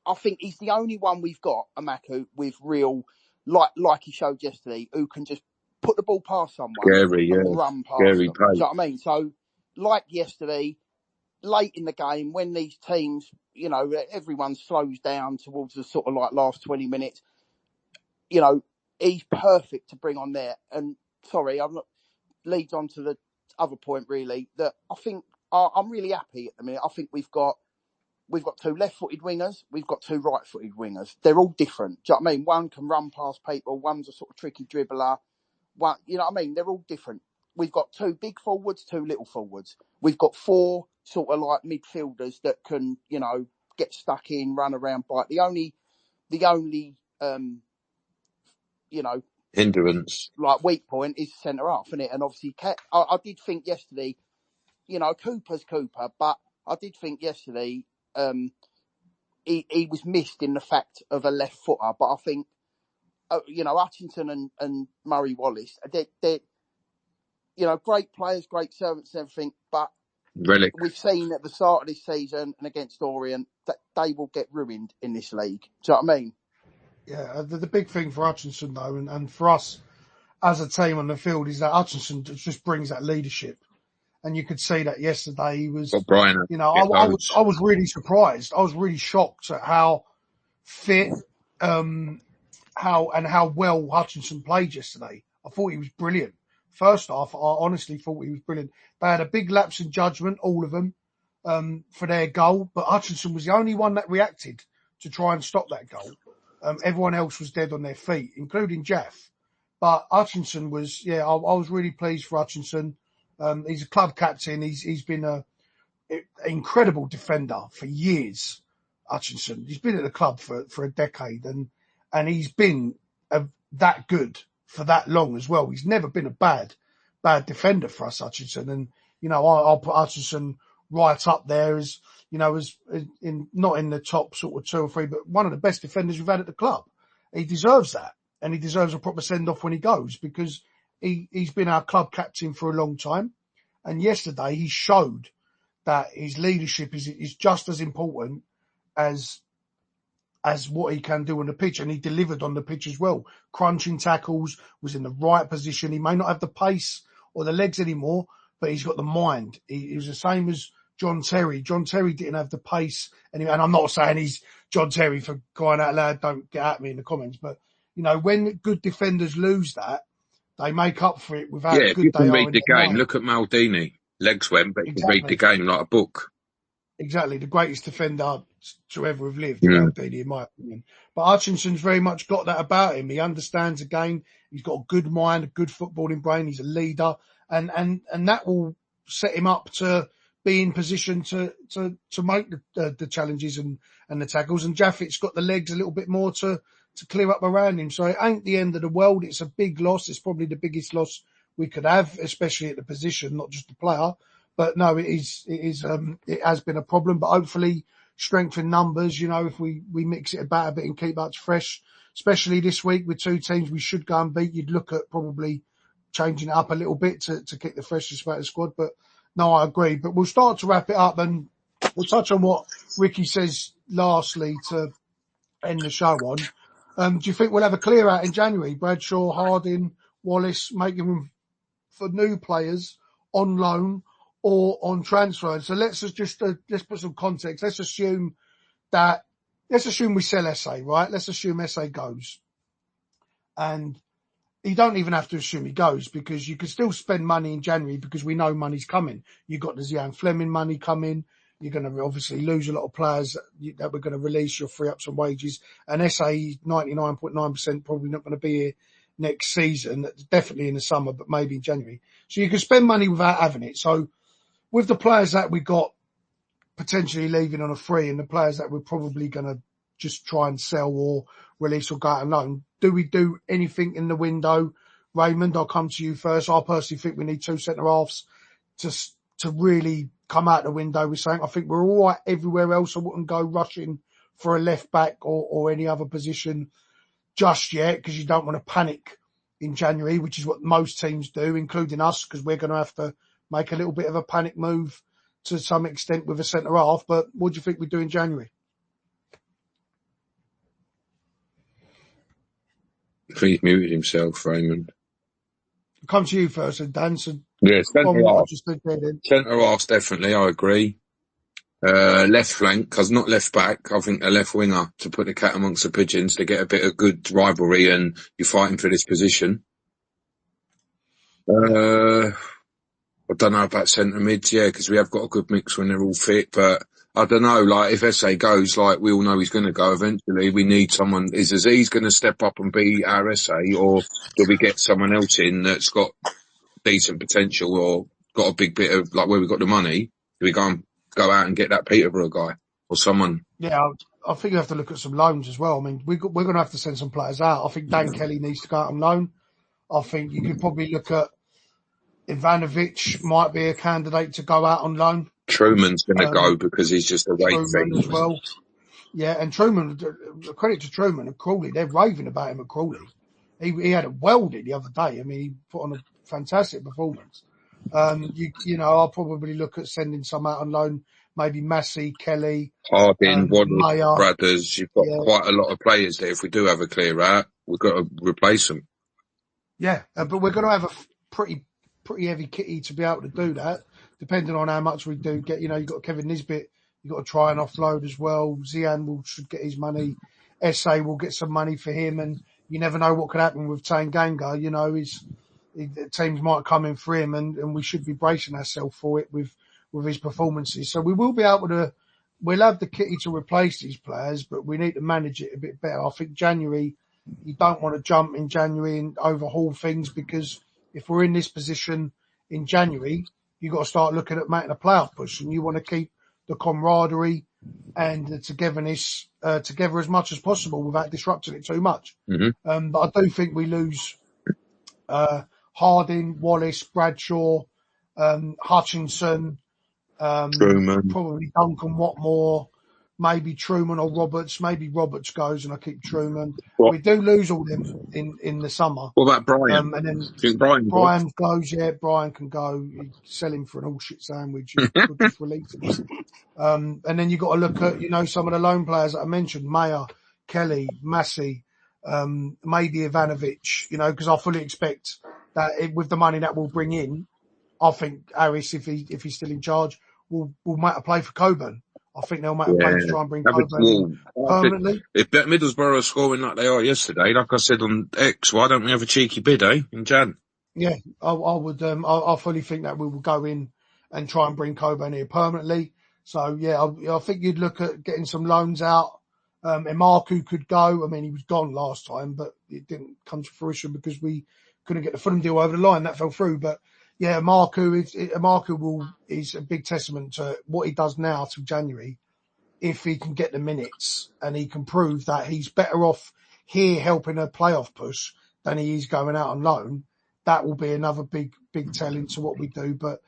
I think he's the only one we've got, Amaku, with real, like he showed yesterday, who can just put the ball past someone and run past them. Do you know what I mean? So, like yesterday, late in the game, when these teams, everyone slows down towards the sort of like last 20 minutes, he's perfect to bring on there. And sorry, I'm not leads on to the other point really, that I think I'm really happy at the minute. I think we've got two left-footed wingers, we've got two right-footed wingers. They're all different. Do you know what I mean? One can run past people, one's a sort of tricky dribbler. One, you know what I mean? They're all different. We've got two big forwards, two little forwards. We've got four sort of like midfielders that can, get stuck in, run around, bite. The only hindrance, like weak point is centre half, isn't it? And obviously, I did think yesterday, Cooper's Cooper, but I did think yesterday he was missed in the fact of a left footer. But I think, Hutchinson and Murray Wallace, they're great players, great servants and everything, but relic. We've seen at the start of this season and against Orient that they will get ruined in this league. Do you know what I mean? Yeah, the big thing for Hutchinson, though, and for us as a team on the field, is that Hutchinson just brings that leadership. And you could see that yesterday. He was, I was really surprised. I was really shocked at how fit, how well Hutchinson played yesterday. I thought he was brilliant. First half, I honestly thought he was brilliant. They had a big lapse in judgment, all of them, for their goal, but Hutchinson was the only one that reacted to try and stop that goal. Everyone else was dead on their feet, including Jaff. But Hutchinson was, I was really pleased for Hutchinson. He's a club captain. He's been an incredible defender for years. Hutchinson. He's been at the club for a decade, and he's been that good for that long as well. He's never been a bad defender for us, Hutchinson. And I'll put Hutchinson right up there as not in the top sort of 2 or 3, but one of the best defenders we've had at the club. He deserves that, and he deserves a proper send off when he goes, because he's been our club captain for a long time. And yesterday he showed that his leadership is just as important as what he can do on the pitch, and he delivered on the pitch as well. Crunching tackles, was in the right position. He may not have the pace or the legs anymore, but he's got the mind. He was the same as John Terry. John Terry didn't have the pace, and I'm not saying he's John Terry for crying out loud. Don't get at me in the comments, but when good defenders lose that, they make up for it with how Yeah, if you good they can are read in the their game, mind. look at Maldini. Legs went, but he could read the Exactly. game like a book. Exactly, the greatest defender to ever have lived, Mm. Maldini, in my opinion. But Hutchinson's very much got that about him. He understands the game. He's got a good mind, a good footballing brain. He's a leader, and that will set him up to be in position to make the challenges and the tackles. And Jaffet's got the legs a little bit more to clear up around him. So it ain't the end of the world. It's a big loss. It's probably the biggest loss we could have, especially at the position, not just the player. But no, it has been a problem, but hopefully strength in numbers, if we mix it about a bit and keep us fresh, especially this week with two teams we should go and beat, you'd look at probably changing it up a little bit to keep the freshness about the squad. But no, I agree. But we'll start to wrap it up and we'll touch on what Ricky says lastly to end the show on. Do you think we'll have a clear out in January? Bradshaw, Harding, Wallace, making room for new players on loan or on transfer. So let's put some context. Let's assume we sell SA, right? Let's assume SA goes. And you don't even have to assume he goes because you can still spend money in January because we know money's coming. You've got the Zian Fleming money coming. You're going to obviously lose a lot of players that we're going to release. You'll free up some wages. And SA 99.9% probably not going to be here next season, definitely in the summer, but maybe in January. So you can spend money without having it. So with the players that we got potentially leaving on a free and the players that we're probably going to just try and sell or release or go out on loan, do we do anything in the window? Raymond, I'll come to you first. I personally think we need two centre-halves to really come out the window with saying I think we're all right everywhere else. I wouldn't go rushing for a left-back or any other position just yet because you don't want to panic in January, which is what most teams do, including us, because we're going to have to make a little bit of a panic move to some extent with a centre-half. But what do you think we do in January? I think he's muted himself, Raymond. I'll come to you first, Dan. So Yeah, centre-half. Centre-half, definitely, I agree. Left flank, because not left back, I think a left winger to put the cat amongst the pigeons to get a bit of good rivalry and you're fighting for this position. I don't know about centre mids, because we have got a good mix when they're all fit, but I don't know, like if SA goes, like we all know he's going to go eventually, we need someone. Is Aziz going to step up and be our SA, or do we get someone else in that's got decent potential or got a big bit of, like where we got the money? Do we go out and get that Peterborough guy or someone? Yeah, I think you have to look at some loans as well. I mean, we're going to have to send some players out. I think Dan Kelly needs to go out on loan. I think you could probably look at Ivanovic might be a candidate to go out on loan. Truman's going to go because he's just a weight Truman thing as well. Yeah, and Truman, credit to Truman and Crawley, they're raving about him at Crawley. He had a welded the other day. I mean, he put on a fantastic performance. I'll probably look at sending some out on loan, maybe Massey, Kelly, Harding, Wallace, Mayer. Brothers. You've got quite a lot of players there. If we do have a clear out, we've got to replace them. Yeah, but we're going to have a pretty heavy kitty to be able to do that, depending on how much we do get. You've got Kevin Nisbet, you've got to try and offload as well. Zian should get his money. SA will get some money for him, and you never know what could happen with Tanganga. Teams might come in for him, and we should be bracing ourselves for it with his performances. So we will be able to. We'll have the kitty to replace these players, but we need to manage it a bit better. I think January, you don't want to jump in January and overhaul things because if we're in this position in January, you've got to start looking at making a playoff push, and you want to keep the camaraderie and the togetherness together as much as possible without disrupting it too much. Mm-hmm. But I do think we lose Harding, Wallace, Bradshaw, Hutchinson, Truman, probably Duncan Watmore, maybe Truman or Roberts. Maybe Roberts goes and I keep Truman. What? We do lose all them in the summer. What about Brian? And then Brian goes. Yeah, Brian can go. You sell him for an all shit sandwich. You could just release him. And then you've got to look at, some of the loan players that I mentioned, Mayer, Kelly, Massey, maybe Ivanovic, because I fully expect that with the money that we'll bring in, I think Harris, if he's still in charge, will make a play for Coburn. I think they'll make a play to try and bring Coburn in permanently. If Middlesbrough are scoring like they are yesterday, like I said on X, why don't we have a cheeky bid, in Jan? Yeah, I would. I fully think that we will go in and try and bring Coburn here permanently. So yeah, I think you'd look at getting some loans out. Emarku could go. I mean, he was gone last time, but it didn't come to fruition because we couldn't get the Fulham deal over the line. That fell through. But yeah, Emarku is a big testament to what he does now till January. If he can get the minutes and he can prove that he's better off here helping a playoff push than he is going out on loan, that will be another big tell into what we do. But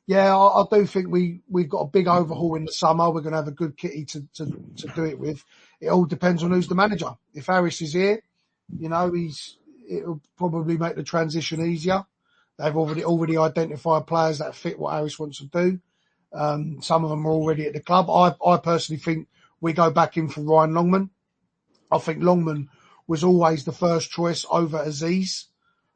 yeah, I do think we've got a big overhaul in the summer. We're going to have a good kitty to do it with. It all depends on who's the manager. If Harris is here, it'll probably make the transition easier. They've already identified players that fit what Harris wants to do. Some of them are already at the club. I personally think we go back in for Ryan Longman. I think Longman was always the first choice over Aziz.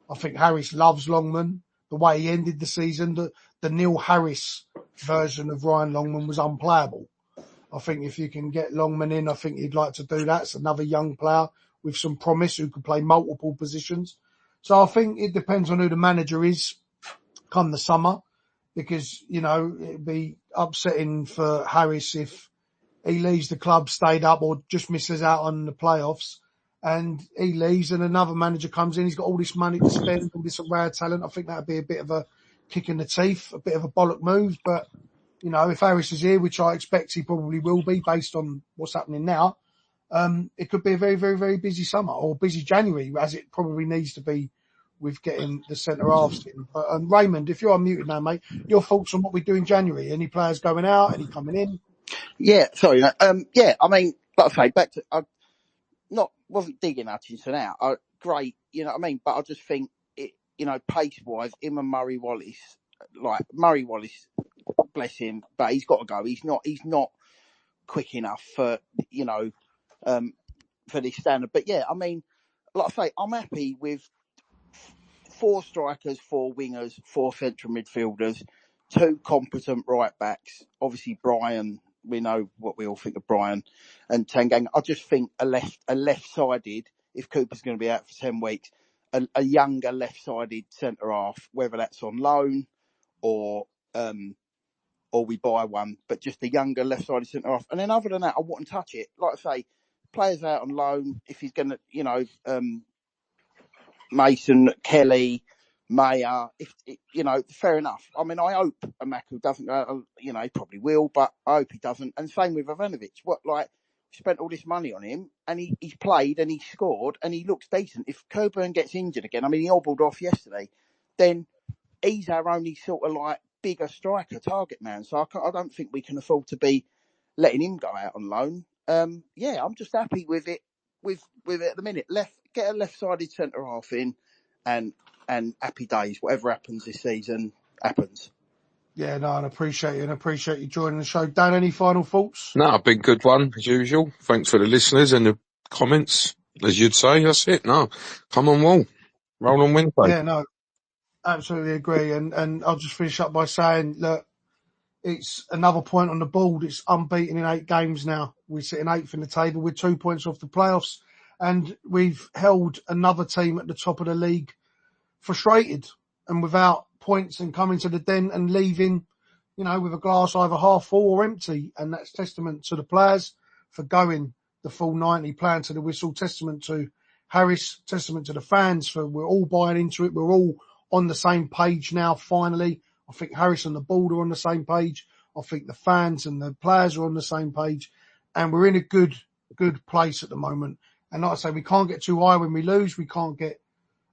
I think Harris loves Longman. The way he ended the season, the Neil Harris version of Ryan Longman was unplayable. I think if you can get Longman in, I think he'd like to do that. It's another young player with some promise who can play multiple positions. So I think it depends on who the manager is come the summer, because, it'd be upsetting for Harris if he leaves the club, stayed up, or just misses out on the playoffs, and he leaves and another manager comes in. He's got all this money to spend, all this rare talent. I think that'd be a bit of a kick in the teeth, a bit of a bollock move. But, if Harris is here, which I expect he probably will be based on what's happening now, it could be a very, very, very busy summer, or busy January, as it probably needs to be with getting the centre halves in. But Raymond, if you're unmuted now, mate, your thoughts on what we do in January? Any players going out? Any coming in? Yeah, sorry. Yeah, I mean, like I say, back to wasn't digging Hutchinson out. Great, you know what I mean. But I just think it, pace wise, him and Murray Wallace, bless him, but he's got to go. He's not quick enough for for this standard. But yeah, I mean, like I say, I'm happy with 4 strikers, 4 wingers, 4 central midfielders, 2 competent right backs. Obviously, Brian, we know what we all think of Brian, and Tanganga. I just think a left-sided, if Cooper's going to be out for 10 weeks, a younger left-sided centre half, whether that's on loan or we buy one, but just a younger left-sided centre half. And then other than that, I wouldn't touch it. Like I say, players out on loan, if he's going to, Mason, Kelly, Mayer, fair enough. I mean, I hope Amaku doesn't go, he probably will, but I hope he doesn't. And same with Ivanovic. We spent all this money on him, and he's played and he scored and he looks decent. If Coburn gets injured again, I mean, he hobbled off yesterday, then he's our only sort of bigger striker target man. So I don't think we can afford to be letting him go out on loan. Yeah, I'm just happy with it. With it at the minute, get a left-sided centre half in, and happy days. Whatever happens this season happens. Yeah, no, and appreciate you joining the show. Dan, any final thoughts? No, a big good one as usual. Thanks for the listeners and the comments, as you'd say. That's it. No, come on, Wall. Roll on Wednesday. Yeah, no, absolutely agree. And I'll just finish up by saying, look, it's another point on the board. It's unbeaten in 8 games now. We're sitting 8th in the table with 2 points off the playoffs. And we've held another team at the top of the league frustrated and without points, and coming to the den and leaving, with a glass either half full or empty. And that's testament to the players for going the full 90, playing to the whistle, testament to Harris, testament to the fans for we're all buying into it. We're all on the same page now, finally. I think Harris and the board are on the same page. I think the fans and the players are on the same page. And we're in a good place at the moment. And like I say, we can't get too high when we lose. We can't get,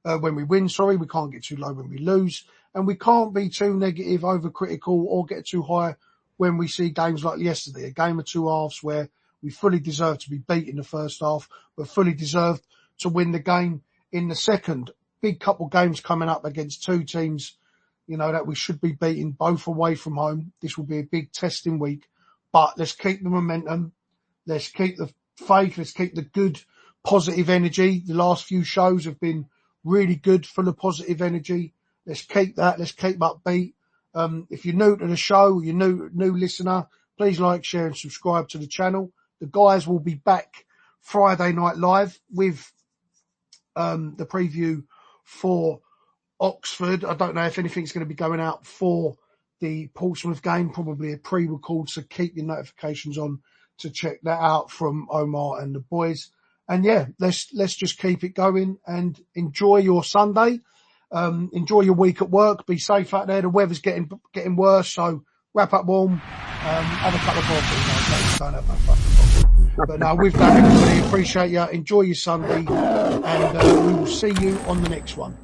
when we win, we can't get too low when we lose. And we can't be too negative, overcritical, or get too high when we see games like yesterday, a game of 2 halves where we fully deserved to be beat in the first half, but fully deserved to win the game in the second. Big couple games coming up against 2 teams, that we should be beating, both away from home. This will be a big testing week, but let's keep the momentum. Let's keep the faith. Let's keep the good, positive energy. The last few shows have been really good, full of positive energy. Let's keep that. Let's keep upbeat. If you're new to the show, you're new listener, please like, share and subscribe to the channel. The guys will be back Friday night live with the preview for Oxford. I don't know if anything's going to be going out for the Portsmouth game, probably a pre-record, so keep your notifications on to check that out from Omar and the boys. And yeah, let's just keep it going and enjoy your Sunday. Enjoy your week at work. Be safe out there. The weather's getting worse, so wrap up warm. Have a couple of coffee. No, don't have no fucking coffee. But no, with that, everybody, appreciate you. Enjoy your Sunday, and we will see you on the next one.